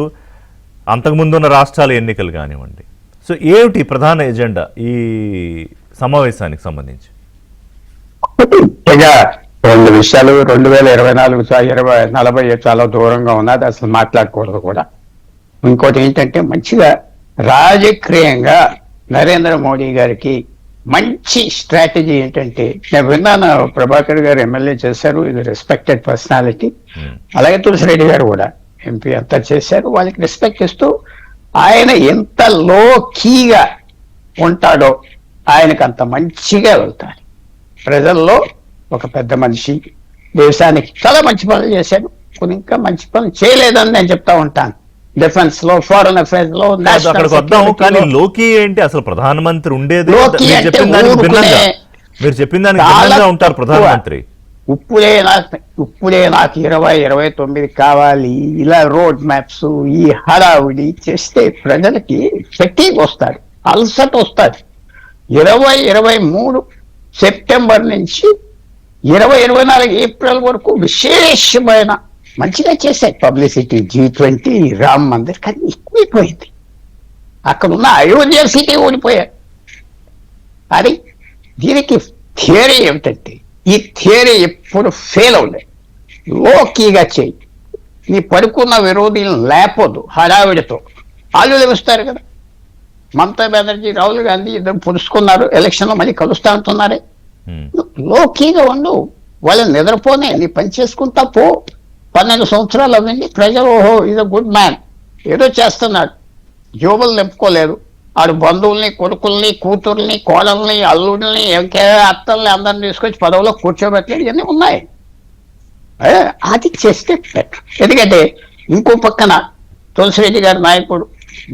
అంతకుముందు ఉన్న రాష్ట్రాల ఎన్నికలు కానివ్వండి. సో ఏమిటి ప్రధాన ఎజెండా ఈ సమావేశానికి సంబంధించి? రెండు విషయాలు. 2024-2040 చాలా దూరంగా ఉన్నది, అసలు మాట్లాడకూడదు కూడా. ఇంకోటి ఏంటంటే మంచిగా రాజకీయంగా నరేంద్ర మోడీ గారికి మంచి స్ట్రాటజీ ఏంటంటే, నేను విన్నాను ప్రభాకర్ గారు ఎమ్మెల్యే చేశారు, ఇది రెస్పెక్టెడ్ పర్సనాలిటీ, అలాగే తులసిరెడ్డి గారు కూడా ఎంపీ అంతా చేశారు. వాళ్ళకి రెస్పెక్ట్ ఇస్తూ ఆయన ఎంత లో కీగా ఉంటాడో ఆయనకు అంత మంచిగా వెళ్తారు. ప్రజల్లో ఒక పెద్ద మనిషి, దేశానికి చాలా మంచి పనులు చేశాడు, కొన్ని ఇంకా మంచి పనులు చేయలేదని నేను చెప్తా ఉంటాను. డిఫెన్స్ లో, ఫారెన్ అఫైర్స్ లో. కానీ లోకి ఏంటి అసలు ప్రధానమంత్రి ఉండేది మీరు చెప్పిన దానికి భిన్నంగా ఉంటారు ప్రధానమంత్రి. ఇప్పుడే నాకు 2029 కావాలి, ఇలా రోడ్ మ్యాప్స్, ఈ హడావుడి చేస్తే ప్రజలకి ఫెటీగ్ వస్తారు, అలసట వస్తారు. 2023 సెప్టెంబర్ నుంచి 2024 ఏప్రిల్ వరకు విశేషమైన మంచిగా చేశాయి పబ్లిసిటీ, G20, రామ్ మందిర్. కానీ ఎక్కువైపోయింది. అక్కడ ఉన్న అయోధ్య సిటీ ఓడిపోయారు. అది దీనికి థియరీ ఏమిటంటే, ఈ థియరీ ఎప్పుడు ఫెయిల్ అవుతుంది. లోకీగా చేయి, నీ పడుకున్న విరోధులను లేపొద్దు హడావిడితో. వాళ్ళు లభిస్తారు కదా. మమతా బెనర్జీ, రాహుల్ గాంధీ ఇద్దరు పురుచుకున్నారు, ఎలక్షన్లో మళ్ళీ కలుస్తా అంటున్నారే. లోకీగా ఉండు, వాళ్ళని నిద్రపోనే, నీ పని చేసుకుంటా పో. 12 సంవత్సరాలు అవ్వండి, ప్రజలు ఓహో ఈజ్ అ గుడ్ మ్యాన్, ఏదో చేస్తున్నాడు. జోబులు నింపుకోలేదు, ఆడు బంధువుల్ని, కొడుకుల్ని, కూతుర్ని, కోడల్ని, అల్లుడిని, అత్తల్ని అందరిని తీసుకొచ్చి పదవిలో కూర్చోబెట్టలేదు. ఇవన్నీ ఉన్నాయి. అది చేస్తే బెటర్. ఎందుకంటే ఇంకో పక్కన తులసిరెడ్డి గారి నాయకుడు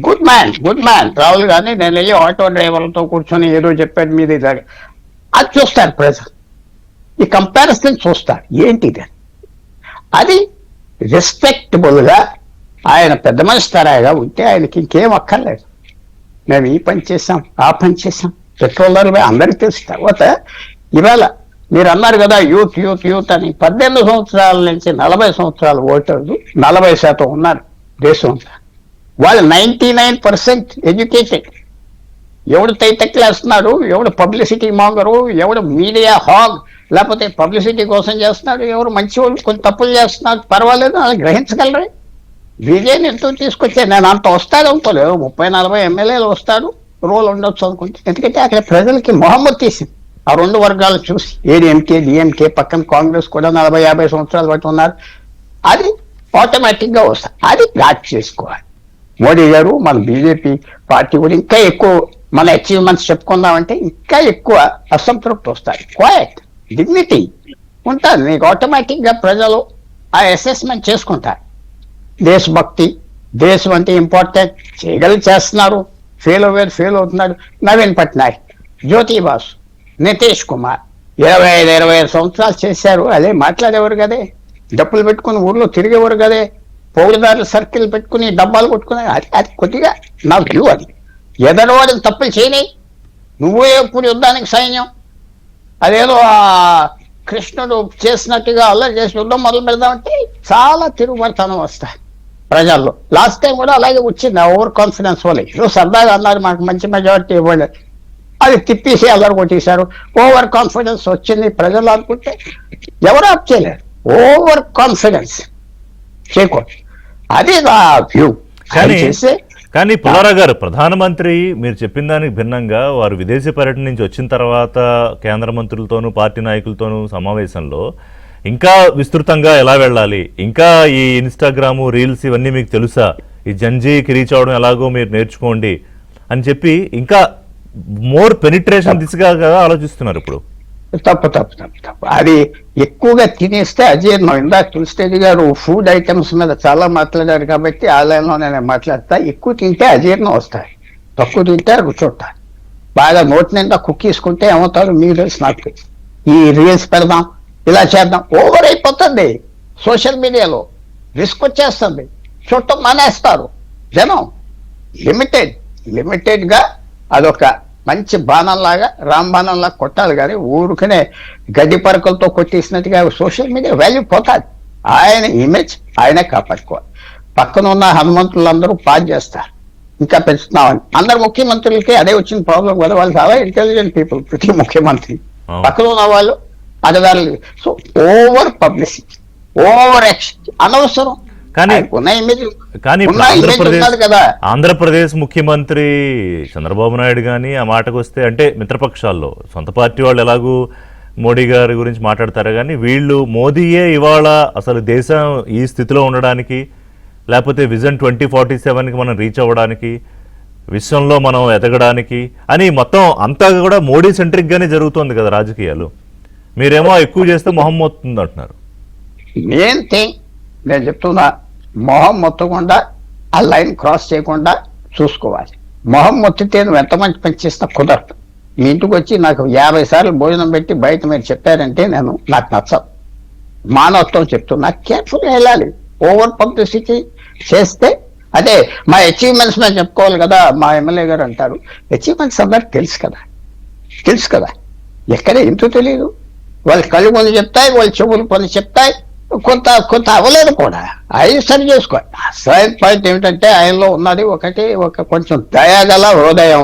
గుడ్ మ్యాన్ రాహుల్ గాంధీ, నేను వెళ్ళి ఆటో డ్రైవర్లతో కూర్చొని ఏదో చెప్పాడు మీద ఇది అది చూస్తారు ప్రజలు. ఈ కంపారిజన్ చూస్తారు ఏంటిది. అది రెస్పెక్టబుల్ గా ఆయన పెద్ద మనిషి తరాగా ఉంటే ఆయనకి ఇంకేం అక్కర్లేదు. మేము ఈ పని చేసాం, ఆ పని చేసాం, పెట్రోల్ ధరలు అందరికీ తెలుసు. తర్వాత ఇవాళ మీరు అన్నారు కదా యూత్ యూత్ యూత్ అని. 18 సంవత్సరాల నుంచి 40 సంవత్సరాల ఓటర్లు 40% ఉన్నారు దేశంలో. వాళ్ళు 99% ఎడ్యుకేటెడ్. ఎవడు తైతెక్కలేస్తున్నాడు, ఎవడు పబ్లిసిటీ మాంగరు, ఎవడు మీడియా హాగ్, లేకపోతే పబ్లిసిటీ కోసం చేస్తున్నాడు, ఎవరు మంచి వాళ్ళు కొన్ని తప్పులు చేస్తున్నారు, పర్వాలేదు, అలా గ్రహించగలరే. బీజేపీ ఎంతో తీసుకొచ్చే నేను అంత వస్తాడు అనుకోలేదు. 30-40 ఎమ్మెల్యేలు వస్తాడు, రోల్ ఉండొచ్చు అనుకుంటే. ఎందుకంటే అక్కడ ప్రజలకి మొహమ్మద్ తీసింది ఆ రెండు వర్గాలు చూసి. ఏడీఎంకే, డిఎంకే, పక్కన కాంగ్రెస్ కూడా 40-50 సంవత్సరాలు బట్టి ఉన్నారు. అది ఆటోమేటిక్ గా వస్తుంది. అది గాట్ చేసుకోవాలి. మోడీ గారు, మన బీజేపీ పార్టీ కూడా ఇంకా ఎక్కువ మన అచీవ్మెంట్స్ చెప్పుకుందామంటే ఇంకా ఎక్కువ అసంతృప్తి వస్తాయి. క్వైట్ డిగ్నిటీ ఉంటుంది నీకు. ఆటోమేటిక్ గా ప్రజలు ఆ అసెస్మెంట్ చేసుకుంటారు. దేశభక్తి, దేశం అంటే ఇంపార్టెంట్, చేస్తున్నారు. ఫెయిల్ అవుతున్నాడు. నవీన్ పట్నాయక్, జ్యోతి బాసు, నితీష్ కుమార్ 25 సంవత్సరాలు చేశారు. అదే మాట్లాడేవారు కదే, డబ్బులు పెట్టుకుని ఊర్లో తిరిగేవారు కదే, పౌరుదారుల సర్కిల్ పెట్టుకుని డబ్బాలు కొట్టుకునే. అది కొద్దిగా నా వ్యూ. అది ఎదరవాడిని తప్పులు చేయలే, నువ్వే ఎప్పుడు యుద్ధానికి సైన్యం. అదేదో ఆ కృష్ణుడు చేసినట్టుగా అల్లరి చేసి యుద్ధం మొదలు పెడదామంటే చాలా తిరుగుబడతనం వస్తాయి ప్రజల్లో. లాస్ట్ టైం కూడా అలాగే వచ్చింది ఆ ఓవర్ కాన్ఫిడెన్స్ వల్ల. ఏదో సరదాగా అన్నారు మాకు మంచి మెజారిటీ ఇవ్వండి, అది తిప్పేసి అల్లరి కొట్టేశారు. ఓవర్ కాన్ఫిడెన్స్ వచ్చింది ప్రజలు అనుకుంటే ఎవరు ఆప్ చేయలేరు. ఓవర్ కాన్ఫిడెన్స్ చేయకూడదు. అది నా వ్యూ. కానీ పుల్లారావు గారు, ప్రధానమంత్రి మీరు చెప్పిన దానికి భిన్నంగా వారు విదేశీ పర్యటన నుంచి వచ్చిన తర్వాత కేంద్ర మంత్రులతోనూ పార్టీ నాయకులతోనూ సమావేశంలో ఇంకా విస్తృతంగా ఎలా వెళ్ళాలి, ఇంకా ఈ ఇన్స్టాగ్రాము, రీల్స్ ఇవన్నీ మీకు తెలుసా, ఈ జంజీకి రీచ్ అవడం ఎలాగో మీరు నేర్చుకోండి అని చెప్పి ఇంకా మోర్ పెనిట్రేషన్ దిశగా ఆలోచిస్తున్నారు ఇప్పుడు. తప్పు. అది ఎక్కువగా తినేస్తే అజీర్ణం. ఇందాక తులసిరెడ్డి గారు ఫుడ్ ఐటమ్స్ మీద చాలా మాట్లాడారు కాబట్టి ఆ లైన్లో నేను మాట్లాడతా. ఎక్కువ తింటే అజీర్ణం వస్తాయి, తక్కువ తింటే రుచొట్టాలి. బాగా నోటి నిండా కుక్కేసుకుంటే ఏమవుతారు మీకు తెలుసు, నాకు తెలుసు. ఈ రీల్స్ పెడదాం, ఇలా చేద్దాం, ఓవర్ అయిపోతుంది. సోషల్ మీడియాలో రిస్క్ వచ్చేస్తుంది, చుట్టం మానేస్తారు జనం. లిమిటెడ్ గా అదొక మంచి బాణంలాగా, రాంబాణంలాగా కొట్టాలి. కానీ ఊరికనే గడ్డి పరకలతో కొట్టేసినట్టుగా సోషల్ మీడియా వాల్యూ పోతుంది. ఆయన ఇమేజ్ ఆయనే కాపాడుకోవాలి. పక్కన ఉన్న హనుమంతులందరూ పాస్ చేస్తారు, ఇంకా పెంచుతున్నామని. అందరు ముఖ్యమంత్రులకి అదే వచ్చిన ప్రాబ్లం కదా, వాళ్ళు చాలా ఇంటెలిజెంట్ పీపుల్. ప్రతి ముఖ్యమంత్రి పక్కన ఉన్న వాళ్ళు అడగాలి. So over publicity, over action అనవసరం. కానీ ఆంధ్రప్రదేశ్ ముఖ్యమంత్రి చంద్రబాబు నాయుడు కానీ ఆ మాటకు వస్తే, అంటే మిత్రపక్షాల్లో సొంత పార్టీ వాళ్ళు ఎలాగూ మోడీ గారి గురించి మాట్లాడతారు, కానీ వీళ్ళు మోదీయే ఇవాళ అసలు దేశం ఈ స్థితిలో ఉండడానికి, లేకపోతే విజన్ 2047కి మనం రీచ్ అవ్వడానికి, విశ్వంలో మనం ఎదగడానికి అని మొత్తం అంతా కూడా మోడీ సెంట్రిక్గానే జరుగుతోంది కదా రాజకీయాలు. మీరేమో ఎక్కువ చేస్తే మొహం మొత్తుంది అంటున్నారు. మెయిన్ థింగ్ నేను చెప్తున్నా, మొహం మొత్తకుండా ఆ లైన్ క్రాస్ చేయకుండా చూసుకోవాలి. మొహం మొత్తితే నువ్వు ఎంతమంది పని చేసినా కుదరదు. మీ ఇంటికి వచ్చి నాకు 50 సార్లు భోజనం పెట్టి బయట మీరు చెప్పారంటే నాకు నచ్చదు. మానవత్వం చెప్తున్నా, కేర్ఫుల్గా వెళ్ళాలి. ఓవర్ పబ్లిసిటీ చేస్తే అదే మా అచీవ్మెంట్స్ మేము చెప్పుకోవాలి కదా. మా ఎమ్మెల్యే గారు అంటారు అచీవ్మెంట్స్ అందరికి తెలుసు కదా. ఎక్కడ ఎంతో తెలియదు. వాళ్ళ కళ్ళు పని చెప్తాయి, వాళ్ళ చెవులు పని చెప్తాయి, కొంత అవ్వలేదు కూడా. ఆయన సరి చేసుకోవాలి. అసలు పాయింట్ ఏమిటంటే ఆయనలో ఉన్నది ఒక కొంచెం దయాగల హృదయం.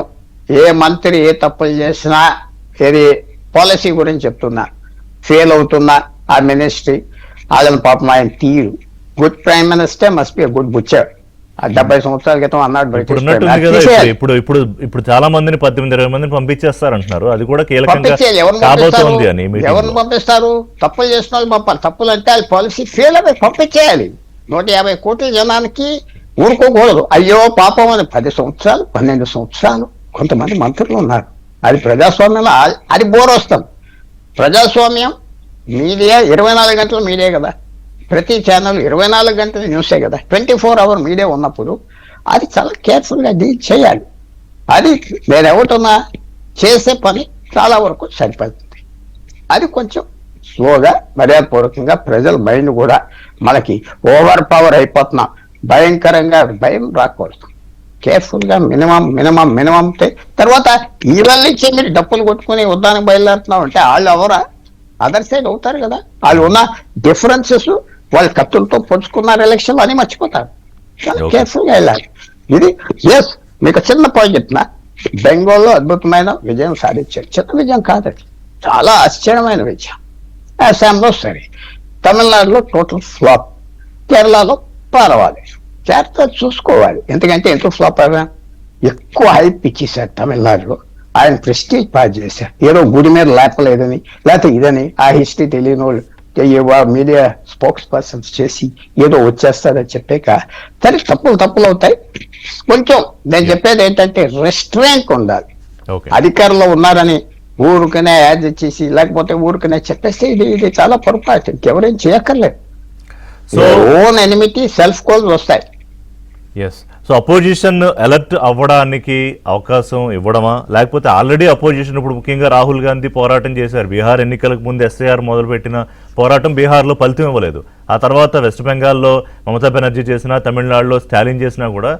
ఏ మంత్రి ఏ తప్పులు చేసినా ఏది పాలసీ గురించి చెప్తున్నా. ఫెయిల్ అవుతున్నా ఆ మినిస్ట్రీ, వాళ్ళని పాపం ఆయన తీరు. Good prime minister must be good butcher. 70 సంవత్సరాల క్రితం అన్నాడు ఇప్పుడు బ్రిటిష్ ఉన్నట్టుంది ప్రైమ్ కదా, మినిస్టర్. ఇప్పుడు ఇప్పుడు ఇప్పుడు చాలా మందిని 18-20 మందిని పంపించేస్తారు అంటున్నారు. అది కూడా కీలకంగా పంపించేయాలి. ఎవరిని కాబోతోంది అని పంపిస్తారు? మీటింగ్ ఎవరిని లో. పంపిస్తారు? తప్పులు చేసిన వాళ్ళు పంపాలి. తప్పులు అంటే వాళ్ళ పాలసీ ఫెయిల్ అవి పంపించేయాలి. 150 కోట్ల జనానికి ఊరుకోకూడదు. అయ్యో పాపం అని 10 సంవత్సరాలు 12 సంవత్సరాలు కొంతమంది మంత్రులు ఉన్నారు. అది ప్రజాస్వామ్యంలో అది బోర్ వస్తాం. ప్రజాస్వామ్యం మీడియా 24 గంటలు మీడియా కదా, ప్రతి ఛానల్ 24 గంటల న్యూసే కదా, 24 అవర్ మీడియా ఉన్నప్పుడు అది చాలా కేర్ఫుల్గా డీల్ చేయాలి. అది నేను ఎవరున్నా చేసే పని చాలా వరకు సరిపోతుంది. అది కొంచెం స్లోగా మర్యాదపూర్వకంగా ప్రజల మైండ్ కూడా మనకి ఓవర్ పవర్ అయిపోతున్నాం, భయంకరంగా భయం రాకూడదు. కేర్ఫుల్గా మినిమం తర్వాత ఈవెల్ ఇచ్చి మీరు డప్పులు కొట్టుకుని ఉద్దానికి బయలుదేరుతున్నాం అంటే వాళ్ళు ఎవరా? అదర్ సైడ్ అవుతారు కదా. వాళ్ళు ఉన్న డిఫరెన్సెస్, వాళ్ళు కత్తులతో పొడుచుకున్నారు ఎలక్షన్ అని మర్చిపోతారు. చాలా కేర్ఫుల్గా వెళ్ళాలి. ఇది ఎస్, మీకు చిన్న పాయింట్ చెప్తున్నా. బెంగాల్లో అద్భుతమైన విజయం సాధించారు. చిన్న విజయం కాదు, చాలా ఆశ్చర్యమైన విజయం. అస్సాంలో సరే, తమిళనాడులో టోటల్ ఫ్లాప్, కేరళలో పర్వాలేదు. జాగ్రత్త చూసుకోవాలి. ఎందుకంటే ఎందుకు ఫ్లాప్ అయ్యా? ఎక్కువ హైప్ ఇచ్చేసారు తమిళనాడులో. ఆయన ప్రెస్టీజ్ పాస్ చేశారు. ఏదో గుడి మీద లేపలేదని, లేకపోతే ఇదని ఆ హిస్టరీ తెలియని వాళ్ళు మీడియా స్పోక్స్ పర్సన్స్ చేసి ఏదో వచ్చేస్తారని చెప్పాక సరే తప్పులు అవుతాయి. కొంచెం నేను చెప్పేది ఏంటంటే రెస్ట్రెంట్ ఉండాలి. అధికారంలో ఉన్నారని ఊరికనే యాడ్ చేసి లేకపోతే ఊరికనే చెప్పేస్తే ఇది చాలా పొరపాటు. ఇంకెవరేం చేయక్కర్లేదు. ఓన్ ఎనిమిటీ సెల్ఫ్ కోల్స్ వస్తాయి. ఎస్, సో అపోజిషన్ అలర్ట్ అవ్వడానికి అవకాశం ఇవ్వడమా, లేకపోతే ఆల్రెడీ అపోజిషన్ ఇప్పుడు ముఖ్యంగా రాహుల్ గాంధీ పోరాటం చేశారు. బీహార్ ఎన్నికలకు ముందు ఎస్ఐఆర్ మొదలుపెట్టిన పోరాటం బీహార్లో ఫలితం ఇవ్వలేదు. ఆ తర్వాత వెస్ట్ బెంగాల్లో మమతా బెనర్జీ చేసినా, తమిళనాడులో స్టాలిన్ చేసినా కూడా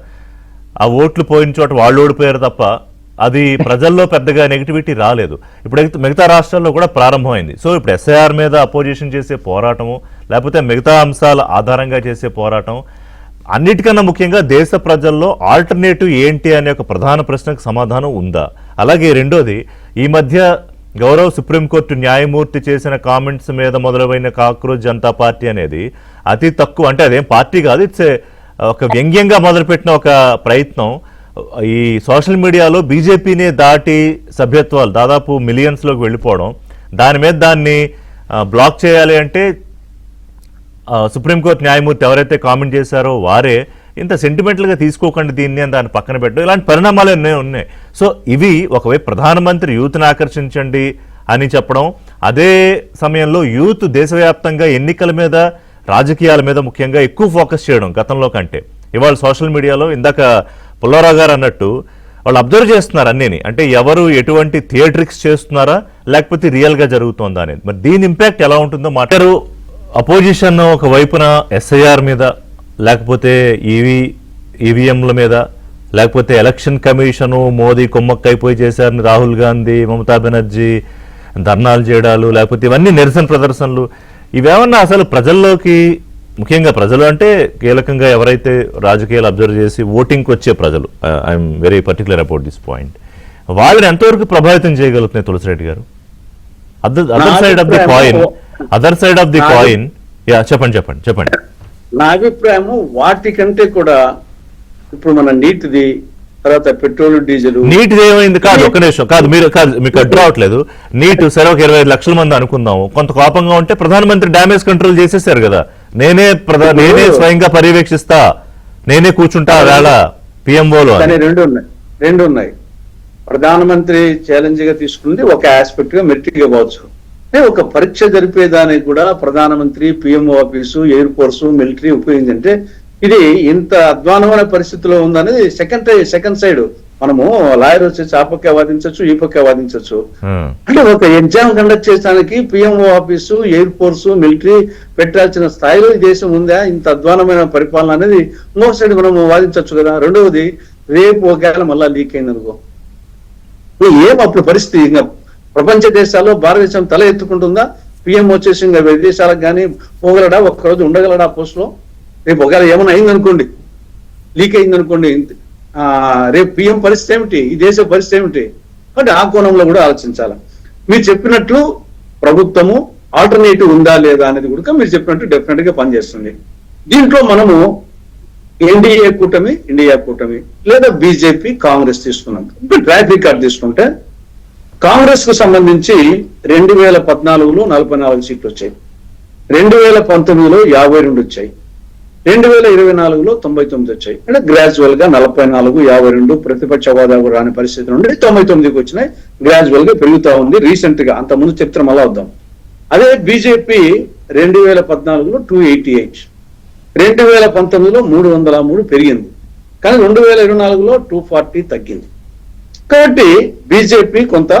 ఆ ఓట్లు పోయిన చోట వాళ్ళు ఓడిపోయారు తప్ప అది ప్రజల్లో పెద్దగా నెగిటివిటీ రాలేదు. ఇప్పుడు మిగతా రాష్ట్రాల్లో కూడా ప్రారంభమైంది. సో ఇప్పుడు ఎస్ఐఆర్ మీద అపోజిషన్ చేసే పోరాటము, లేకపోతే మిగతా అంశాల ఆధారంగా చేసే పోరాటం, అన్నిటికన్నా ముఖ్యంగా దేశ ప్రజల్లో ఆల్టర్నేటివ్ ఏంటి అనే ఒక ప్రధాన ప్రశ్నకు సమాధానం ఉందా? అలాగే రెండోది, ఈ మధ్య గౌరవ సుప్రీంకోర్టు న్యాయమూర్తి చేసిన కామెంట్స్ మీద మొదలైన కాక్రోచ్ జనతా పార్టీ అనేది అతి తక్కువ, అంటే అదేం పార్టీ కాదు, ఇట్స్ ఒక వ్యంగ్యంగా మొదలుపెట్టిన ఒక ప్రయత్నం. ఈ సోషల్ మీడియాలో బీజేపీని దాటి సభ్యత్వాలు దాదాపు మిలియన్స్లోకి వెళ్ళిపోవడం, దాని మీద దాన్ని బ్లాక్ చేయాలి అంటే సుప్రీంకోర్టు న్యాయమూర్తి ఎవరైతే కామెంట్ చేశారో వారే ఇంత సెంటిమెంటల్గా తీసుకోకండి దీన్ని అని దాన్ని పక్కన పెట్టడం, ఇలాంటి పరిణామాలు ఎన్నో ఉన్నాయి. సో ఇవి ఒకవైపు ప్రధానమంత్రి యూత్ని ఆకర్షించండి అని చెప్పడం, అదే సమయంలో యూత్ దేశవ్యాప్తంగా ఎన్నికల మీద, రాజకీయాల మీద ముఖ్యంగా ఎక్కువ ఫోకస్ చేయడం గతంలో కంటే. ఇవాళ సోషల్ మీడియాలో ఇందాక పుల్లారావు గారు అన్నట్టు వాళ్ళు అబ్జర్వ్ చేస్తున్నారు అన్నీని, అంటే ఎవరు ఎటువంటి థియేట్రిక్స్ చేస్తున్నారా లేకపోతే రియల్గా జరుగుతుందా అనేది. మరి దీని ఇంపాక్ట్ ఎలా ఉంటుందో మాట్లాడారు. అపోజిషన్ ఒక వైపున ఎస్ఐఆర్ మీద, లేకపోతే ఈవీఎంల మీద, లేకపోతే ఎలక్షన్ కమిషను మోదీ కుమ్మక్కైపోయి చేశారని రాహుల్ గాంధీ, మమతా బెనర్జీ ధర్నాలు చేయడాలు, లేకపోతే ఇవన్నీ నిరసన ప్రదర్శనలు, ఇవేమన్నా అసలు ప్రజల్లోకి, ముఖ్యంగా ప్రజలు అంటే కీలకంగా ఎవరైతే రాజకీయాలు అబ్జర్వ్ చేసి ఓటింగ్కి వచ్చే ప్రజలు, I'm very particular about this point, వాళ్ళని ఎంతవరకు ప్రభావితం చేయగలుగుతున్నాయి తులసిరెడ్డి గారు? Other side of the coin చెప్పండి. నా అభిప్రాయము వాటికంటే కూడా ఇప్పుడు మన నీటిది, తర్వాత పెట్రోల్ డీజిల్, నీట్ ఏమైంది? కాదు, ఒక్క నిమిషం, మీకు అడ్డు రావట్లేదు. నీట్ సరే ఒక 25 లక్షల మంది అనుకుందాము, కొంత కోపంగా ఉంటే ప్రధానమంత్రి డ్యామేజ్ కంట్రోల్ చేసేసారు కదా. నేనే స్వయంగా పర్యవేక్షిస్తా, నేనే కూర్చుంటా వేళ పిఎంఓలో. రెండు ఉన్నాయి. ప్రధానమంత్రి ఛాలెంజ్ గా తీసుకుంది ఒక ఆస్పెక్ట్ గా మెరిట్ గా పోవచ్చు. ఒక పరీక్ష జరిపేదానికి కూడా ప్రధానమంత్రి, PMO office, air force, military ఉపయోగించంటే ఇది ఇంత అధ్వానమైన పరిస్థితిలో ఉందనేది సెకండ్ సైడ్. మనము లాయర్ వచ్చేసి ఆ పక్క వాదించవచ్చు, ఈ పక్క వాదించవచ్చు. అంటే ఒక ఎగ్జామ్ కండక్ట్ చేయడానికి PMO office, air force, military పెట్టాల్సిన స్థాయిలో ఈ దేశం ఉందా? ఇంత అధ్వానమైన పరిపాలన అనేది ఇంకొక సైడ్ మనం వాదించవచ్చు కదా. రెండవది, రేపు ఒకవేళ మళ్ళా లీక్ అయింది అనుకో, ఏం అప్పుడు పరిస్థితి? ఇంకా ప్రపంచ దేశాల్లో భారతదేశం తల ఎత్తుకుంటుందా? పిఎం వచ్చేసి ఇంకా విదేశాలకు కానీ పోగలడా? ఒక్కరోజు ఉండగలడా పోస్ట్ లో? రేపు ఒకవేళ ఏమైనా అయిందనుకోండి, లీక్ అయిందనుకోండి, రేపు పిఎం పరిస్థితి ఏమిటి? ఈ దేశ పరిస్థితి ఏమిటి? అంటే ఆ కోణంలో కూడా ఆలోచించాలి. మీరు చెప్పినట్లు ప్రభుత్వము ఆల్టర్నేటివ్ ఉందా లేదా అనేది కూడా మీరు చెప్పినట్టు డెఫినెట్ గా పనిచేస్తుంది. దీంట్లో మనము ఇండియా కూటమి లేదా బీజేపీ కాంగ్రెస్ తీసుకున్నాం. ఇప్పుడు ట్రాక్ రికార్డ్ తీసుకుంటే కాంగ్రెస్ కు సంబంధించి 2014లో 44 సీట్లు వచ్చాయి, 2019లో 52 వచ్చాయి, 2024లో 99 వచ్చాయి. అంటే గ్రాడ్యువల్ గా 44, 52 ప్రతిపక్ష హోదాకు రాని పరిస్థితి నుండి 99కి వచ్చినాయి. గ్రాడ్యువల్ గా పెరుగుతా ఉంది. రీసెంట్ గా అంత ముందు చరిత్ర మళ్ళా వద్దాం. అదే బీజేపీ 2014లో 288, 2019లో 303 పెరిగింది, కానీ 2024లో 240 తగ్గింది. కాబట్టి బీజేపీ కొంత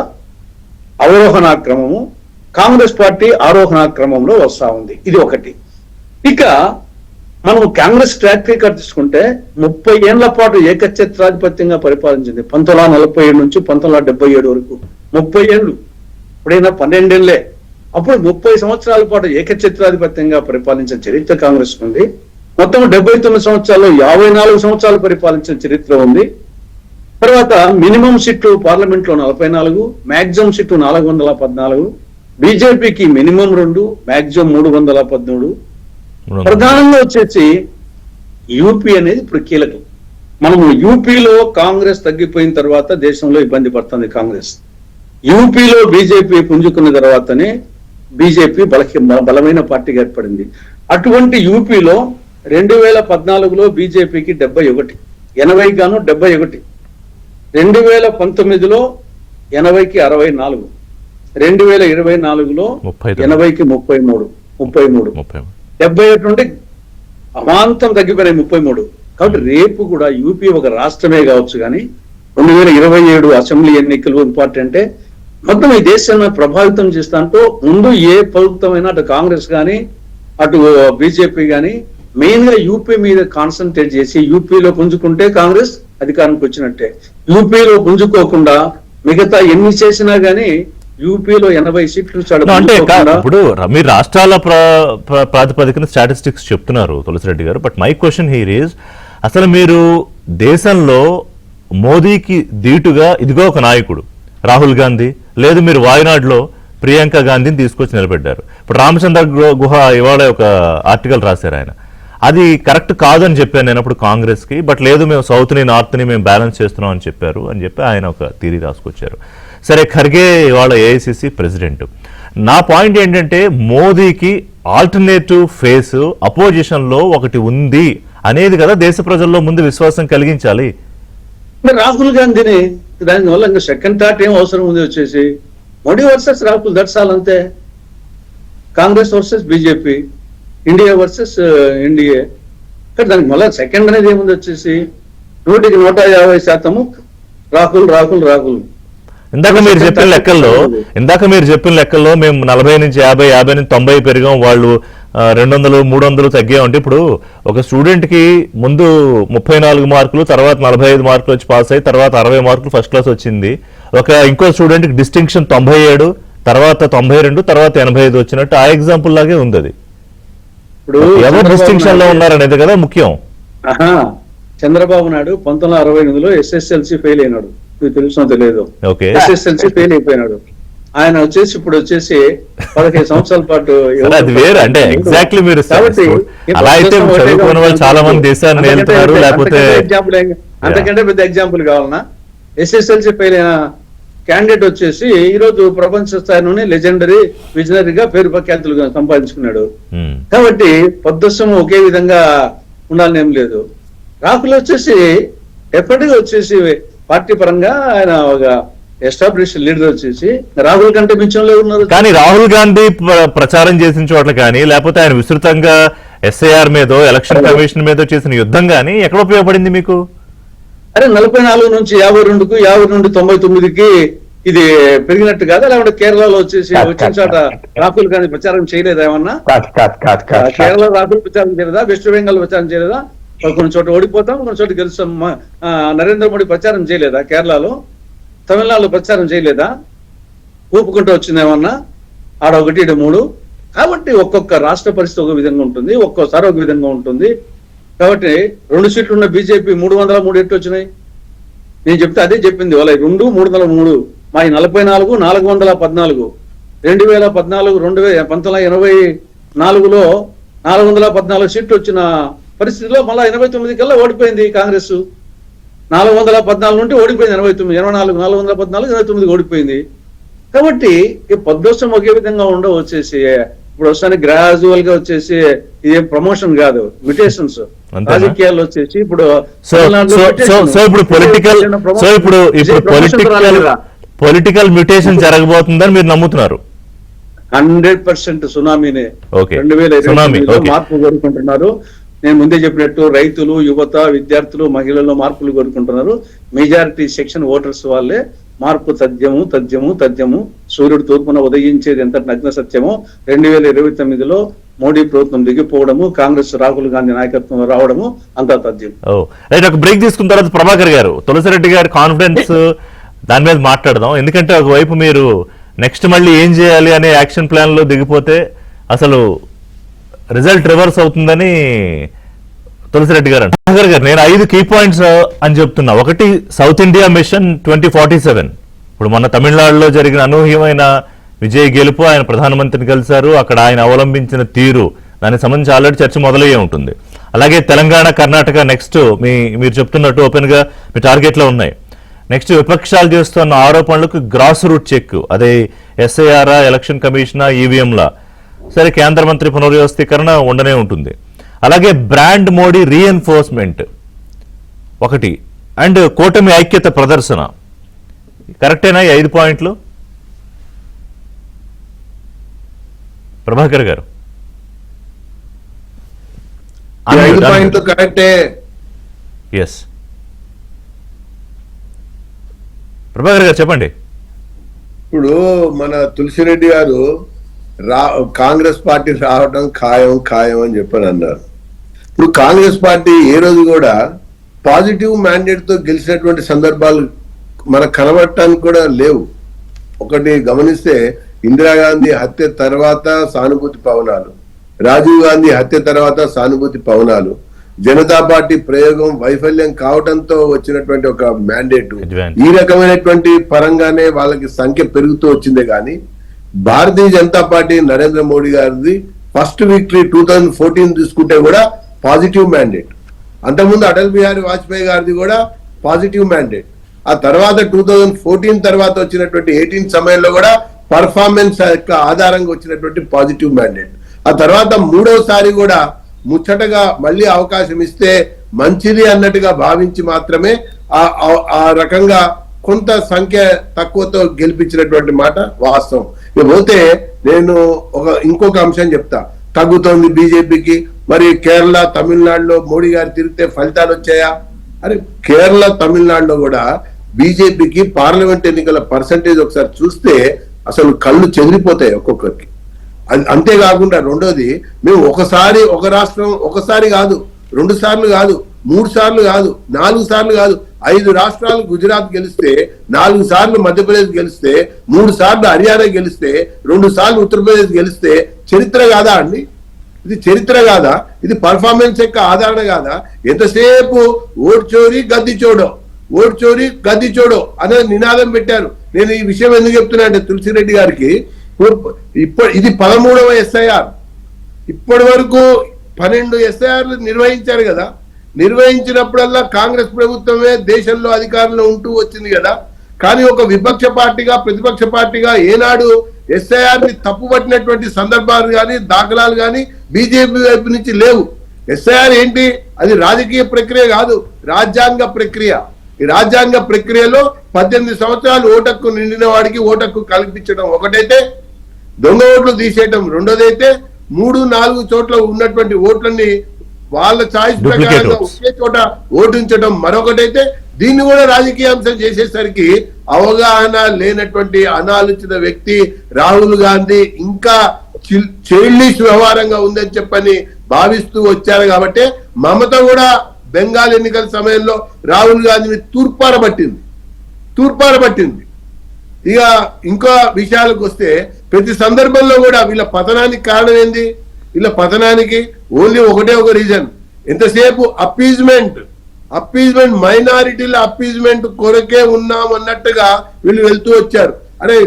అవరోహణాక్రమము, కాంగ్రెస్ పార్టీ ఆరోహణాక్రమంలో వస్తా ఉంది. ఇది ఒకటి. ఇక మనం కాంగ్రెస్ ట్రాక్ రికార్డ్ తీసుకుంటే 30 ఏళ్ల పాటు ఏకఛత్రాధిపత్యంగా పరిపాలించింది. 1947 నుంచి 1977 వరకు 30 ఏళ్ళు. ఇప్పుడైనా 12 ఏళ్లే. అప్పుడు 30 సంవత్సరాల పాటు ఏకఛత్రాధిపత్యంగా పరిపాలించిన చరిత్ర కాంగ్రెస్ ఉంది. మొత్తం 79 సంవత్సరాల్లో 54 సంవత్సరాలు పరిపాలించిన చరిత్ర ఉంది. తర్వాత మినిమం సీట్లు పార్లమెంట్ లో 44, మాక్సిమం సీట్లు 414. బీజేపీకి మినిమం 2, మాక్సిమం 313. ప్రధానంగా వచ్చేసి యూపీ అనేది ఇప్పుడు కీలకం. మనము యూపీలో కాంగ్రెస్ తగ్గిపోయిన తర్వాత దేశంలో ఇబ్బంది పడుతుంది కాంగ్రెస్. యూపీలో బీజేపీ పుంజుకున్న తర్వాతనే బీజేపీ బలమైన పార్టీగా ఏర్పడింది. అటువంటి యూపీలో 2014లో బీజేపీకి 71, 80 గాను 71, 2019లో 80కి 64, 2024లో 80కి 33, 71 నుండి అమాంతం తగ్గిపోయినాయి 33. కాబట్టి రేపు కూడా యూపీ ఒక రాష్ట్రమే కావచ్చు, కానీ 2027 అసెంబ్లీ ఎన్నికలు ఇంపార్టెంటే. మొత్తం ఈ దేశాన్ని ప్రభావితం చేస్తాంటూ ముందు ఏ ప్రభుత్వమైనా అటు కాంగ్రెస్ కానీ అటు బీజేపీ కానీ మెయిన్ గా యూపీ మీద కాన్సన్ట్రేట్ చేసి యూపీలో పుంజుకుంటే కాంగ్రెస్ అధికారానికి వచ్చినట్టే. యూపీలో పుంజుకోకుండా మిగతా ఎన్ని చేసినా గానీ యూపీలో 80 సీట్లు అంటే ఇప్పుడు మీరు రాష్ట్రాల ప్రాతిపదికన స్టాటిస్టిక్స్ చెప్తున్నారు తులసిరెడ్డి గారు. But my question here is, అసలు మీరు దేశంలో మోదీకి ధీటుగా ఇదిగో ఒక నాయకుడు రాహుల్ గాంధీ, లేదు మీరు వాయనాడులో ప్రియాంక గాంధీని తీసుకొచ్చి నిలబెట్టారు. ఇప్పుడు రామచంద్ర గుహ ఇవాళ ఒక ఆర్టికల్ రాశారు ఆయన, అది కరెక్ట్ కాదని చెప్పాను నేను అప్పుడు కాంగ్రెస్ కి. బట్ లేదు మేము సౌత్ ని నార్త్ ని మేము బ్యాలెన్స్ చేస్తున్నాం అని చెప్పారు అని చెప్పి ఆయన ఒక థియరీ రాసుకొచ్చారు. సరే, ఖర్గే ఇవాళ ఏఐసిసి ప్రెసిడెంట్. నా పాయింట్ ఏంటంటే మోదీకి ఆల్టర్నేటివ్ ఫేస్ అపోజిషన్ లో ఒకటి ఉంది అనేది కదా దేశ ప్రజల్లో ముందు విశ్వాసం కలిగించాలి. రాహుల్ గాంధీని దానివల్ల ఇంకా సెకండ్ థాట్ ఏం అవసరం ఉంది? వచ్చేసి Modi versus Rahul, that's all, అంతే. Congress versus BJP, India versus NDA. కానీ దానికి మళ్ళీ సెకండ్ అనేది ఏముంది? వచ్చేసి 100కి 150% రాహుల్ రాహుల్ రాహుల్. ఇందాక మీరు చెప్పిన లెక్కల్లో మేము 40 నుంచి 50, 50 నుంచి 90 పెరిగాం, వాళ్ళు 200, 300 తగ్గామంటే ఇప్పుడు ఒక స్టూడెంట్ కి ముందు 34 మార్కులు, తర్వాత 45 మార్కులు వచ్చి పాస్ అయ్యి తర్వాత 60 మార్కులు ఫస్ట్ క్లాస్ వచ్చింది. ఇంకో స్టూడెంట్ కి డిస్టింక్షన్ 97, తర్వాత 92, తర్వాత 85 వచ్చినట్టు ఆ ఎగ్జాంపుల్ లాగే ఉంది. అది ఇప్పుడు ఎవరు డిస్టింక్షన్ లో ఉన్నారనేది కదా ముఖ్యం. చంద్రబాబు నాయుడు 1968లో SSLC ఫెయిల్ అయినాడు, మీకు తెలుసో తెలియదు. SSLC ఫెయిల్ అయిపోయినాడు. ఆయన వచ్చేసి ఇప్పుడు వచ్చేసి 15 సంవత్సరాల పాటు అది వేరు. అంటే ఎగ్జాక్ట్లీ మీరు అలా అయితే చదువుకున్న వాళ్ళు చాలా మంది దేశాన్ని వెళ్తున్నారు. లేకపోతే అంతకంటే పెద్ద ఎగ్జాంపుల్ కావాలన్నా? SSLC ఫెయిల్ అయిన క్యాండిడేట్ వచ్చేసి ఈ రోజు ప్రపంచ స్థాయిలోనే లెజెండరీ విజనరీగా పేరు ప్రఖ్యాతులు సంపాదించుకున్నాడు. కాబట్టి పొద్దుసం ఒకే విధంగా ఉండాలని ఏం లేదు. రాహుల్ వచ్చేసి ఎప్పటికీ వచ్చేసి పార్టీ పరంగా ఆయన ఒక ఎస్టాబ్లిష్ లీడర్ వచ్చేసి రాహుల్ కంటే మించంలో ఉన్నారు. కానీ రాహుల్ గాంధీ ప్రచారం చేసిన చోట్ల కానీ లేకపోతే ఆయన విస్తృతంగా SIR మీద, ఎలక్షన్ కమిషన్ మీద చేసిన యుద్ధం కానీ ఎక్కడ ఉపయోగపడింది మీకు? అరే 44 నుంచి 52కు, 50 నుండి 99కి ఇది పెరిగినట్టు కాదా? లేకుంటే కేరళలో వచ్చేసి వచ్చిన చోట రాహుల్ గాంధీ ప్రచారం చేయలేదా? ఏమన్నా కేరళ రాహుల్ ప్రచారం చేయలేదా? వెస్ట్ బెంగాల్ ప్రచారం చేయలేదా? కొన్ని చోట ఓడిపోతాం, కొన్ని చోట గెలుస్తాం. నరేంద్ర మోడీ ప్రచారం చేయలేదా కేరళలో? తమిళనాడులో ప్రచారం చేయలేదా? ఊపుకుంటూ వచ్చిందేమన్నా? ఆడ 1, 2, 3. కాబట్టి ఒక్కొక్క రాష్ట్ర పరిస్థితి ఒక విధంగా ఉంటుంది, ఒక్కోసారి ఒక విధంగా ఉంటుంది. కాబట్టి 2 సీట్లు ఉన్న బీజేపీ 303 ఎట్లు వచ్చినాయి? నేను చెప్తే అదే చెప్పింది వాళ్ళ 2, 303 మా 44 414 1984లో 414 సీట్లు వచ్చిన పరిస్థితిలో మళ్ళా 89 కల్లా ఓడిపోయింది కాంగ్రెస్. 414 నుండి ఓడిపోయింది 89, 84 414 29 ఓడిపోయింది. కాబట్టి ఈ పద్దోసం ఒకే విధంగా ఉండవు. వచ్చేసి ఇప్పుడు వస్తానే గ్రాజువల్ గా వచ్చేసి ఇది ప్రమోషన్ కాదు, మ్యుటేషన్స్ రాజకీయాల్లో వచ్చేసి ఇప్పుడు పొలిటికల్ మ్యుటేషన్ జరగబోతుందని మీరు నమ్ముతున్నారు? 100% సునామీనే. 2020 మార్పు కోరుకుంటున్నారు. నేను ముందే చెప్పినట్టు రైతులు, యువత, విద్యార్థులు, మహిళల్లో మార్పులు కోరుకుంటున్నారు. మెజారిటీ సెక్షన్ ఓటర్స్ వాళ్ళే మార్పు తథ్యము. సూర్యుడు తూర్పున ఉదయించేది ఎంత నగ్న సత్యమో 2029లో మోడీ ప్రభుత్వం దిగిపోవడము, కాంగ్రెస్ రాహుల్ గాంధీ నాయకత్వం రావడము అంతా తథ్యం. ఒక బ్రేక్ తీసుకున్న తర్వాత ప్రభాకర్ గారు, తులసిరెడ్డి గారి కాన్ఫిడెన్స్ దాని మీద మాట్లాడదాం. ఎందుకంటే ఒకవైపు మీరు నెక్స్ట్ మళ్ళీ ఏం చేయాలి అనే యాక్షన్ ప్లాన్ లో దిగిపోతే అసలు రిజల్ట్ రివర్స్ అవుతుందని తులసిరెడ్డి గారు ప్రభాకర్ గారు, నేను 5 కీ పాయింట్స్ అని చెప్తున్నా. ఒకటి, సౌత్ ఇండియా మిషన్ 2047. ఇప్పుడు మొన్న తమిళనాడులో జరిగిన అనూహ్యమైన విజయ్ గెలుపు, ఆయన ప్రధానమంత్రిని కలిశారు, అక్కడ ఆయన అవలంబించిన తీరు, దానికి సంబంధించి ఆల్రెడీ చర్చ మొదలయ్యే ఉంటుంది. అలాగే తెలంగాణ, కర్ణాటక నెక్స్ట్ మీరు చెప్తున్నట్టు ఓపెన్ గా మీ టార్గెట్ లో ఉన్నాయి. నెక్స్ట్ విపక్షాలు చేస్తున్న ఆరోపణలకు గ్రాస్ రూట్ చెక్, అదే ఎస్ఐఆర్, ఎలక్షన్ కమిషన్, ఈవీఎంల, సరే కేంద్ర మంత్రి పునర్వ్యవస్థీకరణ ఉండనే ఉంటుంది. అలాగే బ్రాండ్ మోడీ రీఎన్ఫోర్స్మెంట్ ఒకటి, అండ్ కూటమి ఐక్యత ప్రదర్శన. కరెక్టేనా ఈ 5 పాయింట్లు ప్రభాకర్ గారు? 5 పాయింట్లు కరెక్టే. ఎస్ ప్రభాకర్ గారు చెప్పండి. ఇప్పుడు మన తులసిరెడ్డి గారు కాంగ్రెస్ పార్టీ రావడం ఖాయం అని చెప్పని అన్నారు. ఇప్పుడు కాంగ్రెస్ పార్టీ ఏ రోజు కూడా పాజిటివ్ మ్యాండేట్ తో గెలిచినటువంటి సందర్భాలు మనకు కనబడటానికి కూడా లేవు. ఒకటి గమనిస్తే, ఇందిరాగాంధీ హత్య తర్వాత సానుభూతి పవనాలు, రాజీవ్ గాంధీ హత్య తర్వాత సానుభూతి పవనాలు, జనతా పార్టీ ప్రయోగం వైఫల్యం కావడంతో వచ్చినటువంటి ఒక మ్యాండేట్, ఈ రకమైనటువంటి పరంగానే వాళ్ళకి సంఖ్య పెరుగుతూ వచ్చిందే కానీ భారతీయ జనతా పార్టీ నరేంద్ర మోడీ గారిది ఫస్ట్ విక్టరీ 2014 తీసుకుంటే కూడా పాజిటివ్ మ్యాండేట్. అంతకుముందు అటల్ బిహారీ వాజ్పేయి గారిది కూడా పాజిటివ్ మ్యాండేట్. ఆ తర్వాత 2014 తర్వాత వచ్చినటువంటి 18 సమయంలో కూడా పర్ఫార్మెన్స్ యొక్క ఆధారంగా వచ్చినటువంటి పాజిటివ్ మ్యాండేట్. ఆ తర్వాత మూడోసారి కూడా ముచ్చటగా మళ్ళీ అవకాశం ఇస్తే మంచిది అన్నట్టుగా భావించి మాత్రమే ఆ రకంగా కొంత సంఖ్య తక్కువతో గెలిపించినటువంటి మాట వాస్తవం. ఇకపోతే నేను ఇంకొక అంశం చెప్తా. తగ్గుతోంది బీజేపీకి, మరి కేరళ, తమిళనాడులో మోడీ గారు తిరిగితే ఫలితాలు వచ్చాయా? అరే, కేరళ, తమిళనాడులో కూడా బీజేపీకి పార్లమెంట్ ఎన్నికల పర్సంటేజ్ ఒకసారి చూస్తే అసలు కళ్ళు చెదిరిపోతాయి ఒక్కొక్కరికి. అంతేకాకుండా రెండోది, మేము ఒక రాష్ట్రం ఒకసారి కాదు, 2 సార్లు కాదు, 3 సార్లు కాదు, 4 సార్లు కాదు, 5 రాష్ట్రాలు గుజరాత్ గెలిస్తే, 4 సార్లు మధ్యప్రదేశ్ గెలిస్తే, 3 సార్లు హర్యానా గెలిస్తే, 2 సార్లు ఉత్తరప్రదేశ్ గెలిస్తే చరిత్ర కాదా అండి? ఇది చరిత్ర కాదా? ఇది పర్ఫార్మెన్స్ యొక్క ఆదరణ కాదా? ఎంతసేపు ఓటు చోరీ గద్ది చోడో అనే నినాదం పెట్టారు. నేను ఈ విషయం ఎందుకు చెప్తున్నా అంటే, తులసిరెడ్డి గారికి ఇది 13వ ఎస్ఐఆర్. ఇప్పటి వరకు 12 ఎస్ఐఆర్లు నిర్వహించారు కదా. నిర్వహించినప్పుడల్లా కాంగ్రెస్ ప్రభుత్వమే దేశంలో అధికారంలో ఉంటూ వచ్చింది కదా. కానీ ఒక విపక్ష పార్టీగా, ప్రతిపక్ష పార్టీగా ఏనాడు ఎస్ఐఆర్ ని తప్పుపట్టినటువంటి సందర్భాలు కానీ, దాఖలాలు కానీ బీజేపీ వైపు నుంచి లేవు. ఎస్ఐఆర్ ఏంటి? అది రాజకీయ ప్రక్రియ కాదు, రాజ్యాంగ ప్రక్రియ. ఈ రాజ్యాంగ ప్రక్రియలో 18 సంవత్సరాలు ఓటక్కు నిండిన వాడికి ఓటక్కు కల్పించడం ఒకటైతే, దొంగ ఓట్లు తీసేయటం రెండోదైతే, 3-4 చోట్ల ఉన్నటువంటి ఓట్లని వాళ్ళ ఛాయిస్ ప్రకారంగా ఒకే చోట ఓటించడం మరొకటైతే, దీన్ని కూడా రాజకీయ అంశం చేసేసరికి అవగాహన లేనటువంటి అనాలోచిత వ్యక్తి రాహుల్ గాంధీ ఇంకా చైల్డిష్ వ్యవహారంగా ఉందని చెప్పని భావిస్తూ వచ్చారు. కాబట్టి మమత కూడా బెంగాల్ ఎన్నికల సమయంలో రాహుల్ గాంధీని తూర్పార పట్టింది. ఇక ఇంకో విషయాలకు వస్తే, ప్రతి సందర్భంలో కూడా వీళ్ళ పతనానికి కారణం ఏంది? వీళ్ళ పతనానికి ఓన్లీ ఒకటే ఒక రీజన్, ఎంతసేపు అప్పీజ్మెంట్ మైనారిటీల అప్పీజ్మెంట్ కొరకే ఉన్నాం అన్నట్టుగా వీళ్ళు వెళ్తూ వచ్చారు. అరే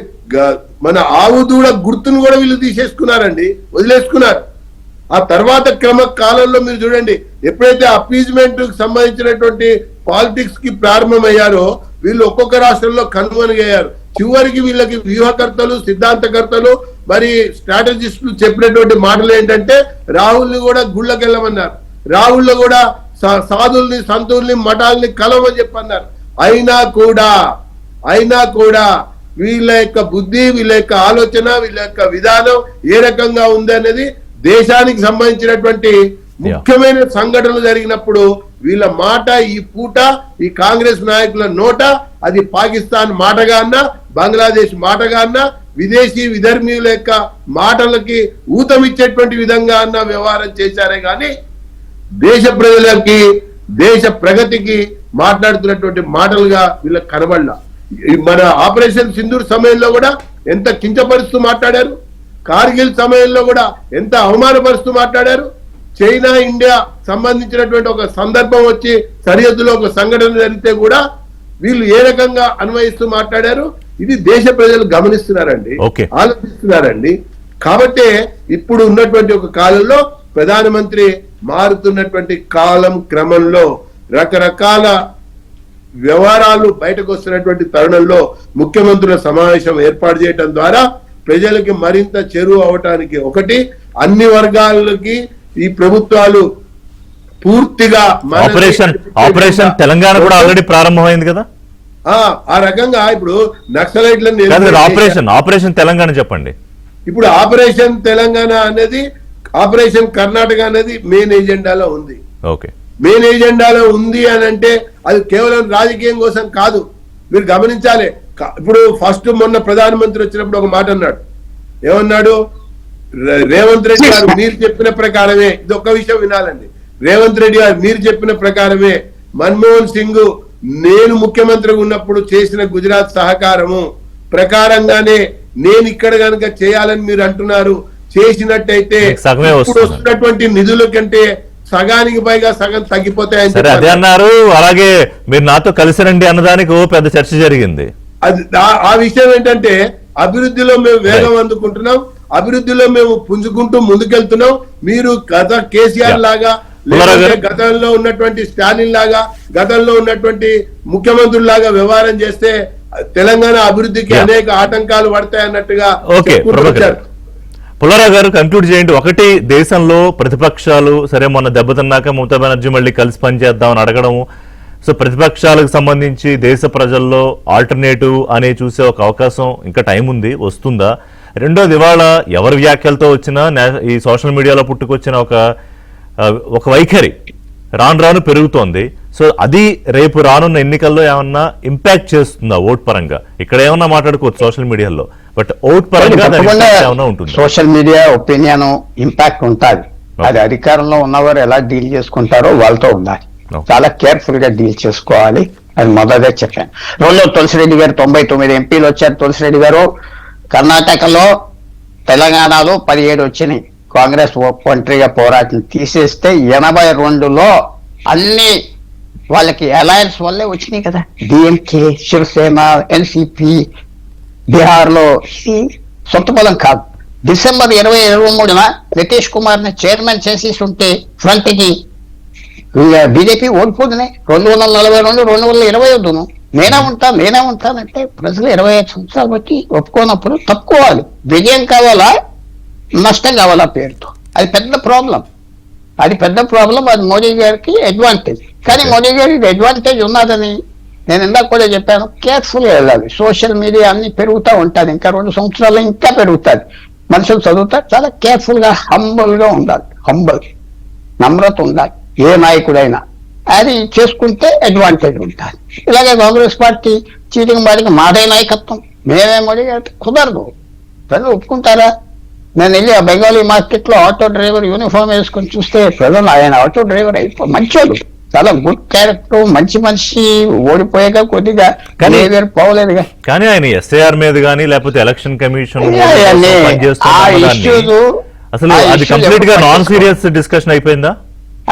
మన ఆవు దూడ గుర్తును కూడా వీళ్ళు తీసేసుకున్నారండి, వదిలేసుకున్నారు. ఆ తర్వాత క్రమ కాలంలో మీరు చూడండి, ఎప్పుడైతే అప్పీజ్మెంట్ సంబంధించినటువంటి పాలిటిక్స్ కి ప్రారంభమయ్యారో వీళ్ళు ఒక్కొక్క రాష్ట్రంలో కనుమరుగయ్యారు. చివరికి వీళ్ళకి వ్యూహకర్తలు, సిద్ధాంతకర్తలు, మరి స్ట్రాటజిస్టులు చెప్పినటువంటి మాటలు ఏంటంటే రాహుల్ని కూడా గుళ్ళకి వెళ్ళమన్నారు, రాహుల్లో కూడా సాధుల్ని, సంతుల్ని, మఠాలని కలవమని చెప్పన్నారు. అయినా కూడా వీళ్ళ యొక్క బుద్ధి, వీళ్ళ యొక్క ఆలోచన, వీళ్ళ యొక్క విధానం ఏ రకంగా ఉంది అనేది దేశానికి సంబంధించినటువంటి ముఖ్యమైన సంఘటనలు జరిగినప్పుడు వీళ్ళ మాట ఈ పూట ఈ కాంగ్రెస్ నాయకుల నోట అది పాకిస్తాన్ మాటగా అన్నా, బంగ్లాదేశ్ మాటగా అన్నా, విదేశీ విధర్మీయుల యొక్క మాటలకి ఊతమిచ్చేటువంటి విధంగా అన్న వ్యవహారం చేశారే గాని దేశ ప్రజలకి, దేశ ప్రగతికి మాట్లాడుతున్నటువంటి మాటలుగా వీళ్ళకి కనబడలా. మన ఆపరేషన్ సింధూర్ సమయంలో కూడా ఎంత కించపరుస్తూ మాట్లాడారు, కార్గిల్ సమయంలో కూడా ఎంత అవమానపరుస్తూ మాట్లాడారు. చైనా ఇండియా సంబంధించినటువంటి ఒక సందర్భం వచ్చి సరిహద్దులో ఒక సంఘటన జరిగితే కూడా వీళ్ళు ఏ రకంగా అన్వయిస్తూ మాట్లాడారు, ఇది దేశ ప్రజలు గమనిస్తున్నారండి, ఆలోచిస్తున్నారండి. కాబట్టే ఇప్పుడు ఉన్నటువంటి ఒక కాలంలో ప్రధానమంత్రి మారుతున్నటువంటి కాలం క్రమంలో రకరకాల వ్యవహారాలు బయటకు వస్తున్నటువంటి తరుణంలో ముఖ్యమంత్రుల సమావేశం ఏర్పాటు చేయడం ద్వారా ప్రజలకి మరింత చేరువ అవటానికి, ఒకటి అన్ని వర్గాలకి ఈ ప్రభుత్వాలు పూర్తిగా ఆపరేషన్ తెలంగాణ కూడా ఆల్రెడీ ప్రారంభమైంది కదా. ఆ రకంగా ఇప్పుడు నక్సలైట్లను ఆపరేషన్ తెలంగాణ చెప్పండి. ఇప్పుడు ఆపరేషన్ తెలంగాణ అనేది, ఆపరేషన్ కర్ణాటక అనేది మెయిన్ ఎజెండాలో ఉంది. ఓకే, మెయిన్ ఎజెండాలో ఉంది అని అంటే అది కేవలం రాజకీయం కోసం కాదు, మీరు గమనించాలి. ఇప్పుడు ఫస్ట్ మొన్న ప్రధానమంత్రి వచ్చినప్పుడు ఒక మాట అన్నాడు, ఏమన్నాడు? రేవంత్ రెడ్డి గారు మీరు చెప్పిన ప్రకారమే, ఇది ఒక్క విషయం వినాలండి, రేవంత్ రెడ్డి గారు మీరు చెప్పిన ప్రకారమే మన్మోహన్ సింగ్ నేను ముఖ్యమంత్రిగా ఉన్నప్పుడు చేసిన గుజరాత్ సహకారము ప్రకారంగానే నేను ఇక్కడ కనుక చేయాలని మీరు అంటున్నారు, చేసినట్టయితే ఇప్పుడు వస్తున్నటువంటి నిధుల కంటే సగానికి పైగా సగం తగ్గిపోతాయని అదే అన్నారు. అలాగే మీరు నాతో కలిసి రండి అన్నదానికి ఓ పెద్ద చర్చ జరిగింది. అది ఆ విషయం ఏంటంటే అభివృద్ధిలో మేము వేగం అందుకుంటున్నాం, అభివృద్ధిలో మేము పుంజుకుంటూ ముందుకెళ్తున్నాం. మీరు గత కేసీఆర్ లాగా, లేకపోతే గతంలో ఉన్నటువంటి స్టాలిన్ లాగా, గతంలో ఉన్నటువంటి ముఖ్యమంత్రులాగా వ్యవహారం చేస్తే తెలంగాణ అభివృద్ధికి అనేక ఆటంకాలు పడతాయి అన్నట్టుగా. పుల్లారావు గారు కంక్లూడ్ చేయండి. ఒకటి, దేశంలో ప్రతిపక్షాలు సరే మొన్న దెబ్బతిన్నాక మమతా బెనర్జీ మళ్ళీ కలిసి పనిచేద్దామని అడగడము, సో ప్రతిపక్షాలకు సంబంధించి దేశ ప్రజల్లో ఆల్టర్నేటివ్ అనే చూసే ఒక అవకాశం ఇంకా టైం ఉంది, వస్తుందా? రెండోది, ఇవాళ ఎవరి వ్యాఖ్యలతో వచ్చినా ఈ సోషల్ మీడియాలో పుట్టుకొచ్చిన ఒక వైఖరి రాను రాను పెరుగుతోంది. సో అది రేపు రానున్న ఎన్నికల్లో ఏమన్నా ఇంపాక్ట్ చేస్తుందా ఓట్ పరంగా? ఇక్కడ ఏమన్నా మాట్లాడుకోవచ్చు సోషల్ మీడియాలో, బట్ ఓట్ పరంగా ఏమన్నా ఉంటుంది? సోషల్ మీడియా ఒపీనియన్ ఇంపాక్ట్ ఉంటుంది. అది అధికారంలో ఉన్నవారు ఎలా డీల్ చేసుకుంటారో వాళ్ళతో ఉండాలి, చాలా కేర్ఫుల్ గా డీల్ చేసుకోవాలి. అది మొదటే చెప్పాను. రెండో, తులసిరెడ్డి గారు 99 ఎంపీలు వచ్చారు. తులసిరెడ్డి గారు కర్ణాటకలో, తెలంగాణలో 17 వచ్చినాయి. కాంగ్రెస్ ఒంటరిగా పోరాటం తీసేస్తే 82లో అన్ని వాళ్ళకి అలయన్స్ వల్లే వచ్చినాయి కదా. డిఎంకే, శివసేన, ఎన్సిపి బీహార్ లో సొంత బలం కాదు. డిసెంబర్ 2023న నితీష్ కుమార్ ని చైర్మన్ చేసి ఉంటే ఫ్రంట్ కి బీజేపీ ఓడిపోదునే. 242, 220 నేనే ఉంటానంటే ప్రజలు 25 సంవత్సరాలు బట్టి ఒప్పుకోనప్పుడు తప్పుకోవాలి. విజయం కావాలా, నష్టం కావాలా పేరుతో. అది పెద్ద ప్రాబ్లం. అది మోడీ గారికి అడ్వాంటేజ్. కానీ మోడీ గారికి అడ్వాంటేజ్ ఉన్నదని నేను ఇందాక కూడా చెప్పాను, కేర్ఫుల్ గా వెళ్ళాలి. సోషల్ మీడియా అన్ని పెరుగుతూ ఉంటుంది, ఇంకా 2 సంవత్సరాలు ఇంకా పెరుగుతుంది. మనుషులు చదువుతారు, చాలా కేర్ఫుల్ గా హంబల్ గా ఉండాలి, నమ్రత ఉండాలి ఏ నాయకుడైనా. అది చేసుకుంటే అడ్వాంటేజ్ ఉంటుంది. ఇలాగే కాంగ్రెస్ పార్టీ చీటింగ్ బాటికి మాదే నాయకత్వం, మేమే మోడీ గారికి కుదరదు. ప్రజలు ఒప్పుకుంటారా? నేను వెళ్ళి ఆ బెంగాలీ మార్కెట్ లో ఆటో డ్రైవర్ యూనిఫామ్ వేసుకొని చూస్తే ప్రజలు ఆయన ఆటో డ్రైవర్ మంచోడు, చాలా గుడ్ క్యారెక్టర్, మంచి మనిషి. ఓడిపోయాక కొద్దిగా పోలేదుగా. కానీ ఆయన ఎస్ఐఆర్ మీద కానీ లేకపోతే ఎలక్షన్ కమిషన్ అసలు అది కంప్లీట్ గా నాన్ సీరియస్ డిస్కషన్ అయిపోయిందా?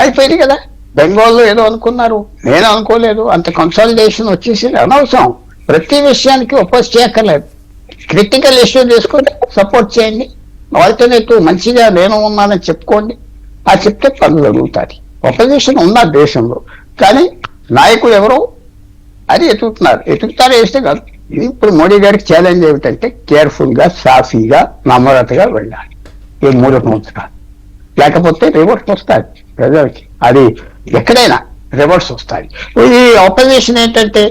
అయిపోయింది కదా. బెంగాల్లో ఏదో అనుకున్నారు, నేను అనుకోలేదు. అంత కన్సాలిడేషన్ వచ్చేసి అనవసరం. ప్రతి విషయానికి ఒపోజ్ చేయక్కర్లేదు. క్రిటికల్ ఇష్యూ తీసుకొని సపోర్ట్ చేయండి, ఆల్టర్నేటివ్ మంచిగా నేను ఉన్నానని చెప్పుకోండి. ఆ చెప్తే పనులు జరుగుతాయి. ఒపోజిషన్ ఉన్నారు దేశంలో, కానీ నాయకులు ఎవరో అది ఎతుకుతారు వేస్తే కాదు. ఇది ఇప్పుడు మోడీ గారికి ఛాలెంజ్ ఏమిటంటే కేర్ఫుల్ గా, సాఫీగా, నమ్మరతగా వెళ్ళాలి ఈ 3 సంవత్సరాలు. లేకపోతే రివర్స్ వస్తాయి ప్రజలకి. అది ఎక్కడైనా రివర్స్ వస్తాయి. ఈ ఆపోజిషన్ ఏంటంటే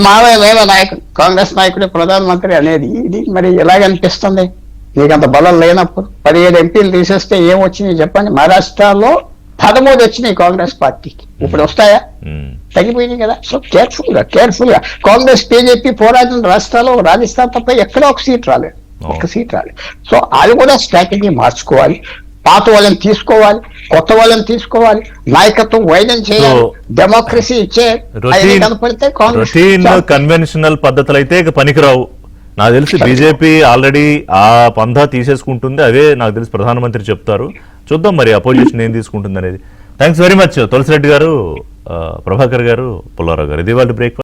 మేమే నాయకుడు, కాంగ్రెస్ నాయకుడే ప్రధానమంత్రి అనేది ఇది మరి ఎలాగనిపిస్తుంది? నీకు అంత బలం లేనప్పుడు 17 ఎంపీలు తీసేస్తే ఏమొచ్చినాయి చెప్పండి? మహారాష్ట్రలో 13 వచ్చినాయి కాంగ్రెస్ పార్టీకి, ఇప్పుడు వస్తాయా? తగ్గిపోయినాయి కదా. సో కేర్ఫుల్ గా కాంగ్రెస్ బీజేపీ పోరాడిన రాష్ట్రాల్లో రాజస్థాన్ తప్ప ఎక్కడో ఒక సీట్ రాలేదు. సో అది కూడా స్ట్రాటజీ మార్చుకోవాలి. పాత వాళ్ళని తీసుకోవాలి, కొత్త వాళ్ళని తీసుకోవాలి, నాయకత్వం వైద్యం చేయాలి, డెమోక్రసీ ఇచ్చే కనపడితే కాంగ్రెస్ కన్వెన్షనల్ పద్ధతులు అయితే ఇక పనికిరావు. నాకు తెలిసి బీజేపీ ఆల్రెడీ ఆ పందా తీసేసుకుంటుంది. అవే నాకు తెలిసి ప్రధానమంత్రి చెప్తారు. చూద్దాం మరి అపోజిషన్ ఏం తీసుకుంటుంది అనేది. థ్యాంక్స్ వెరీ మచ్ తులసిరెడ్డి గారు, ప్రభాకర్ గారు, పుల్లారావు గారు. ఇది వాళ్ళ బ్రేక్.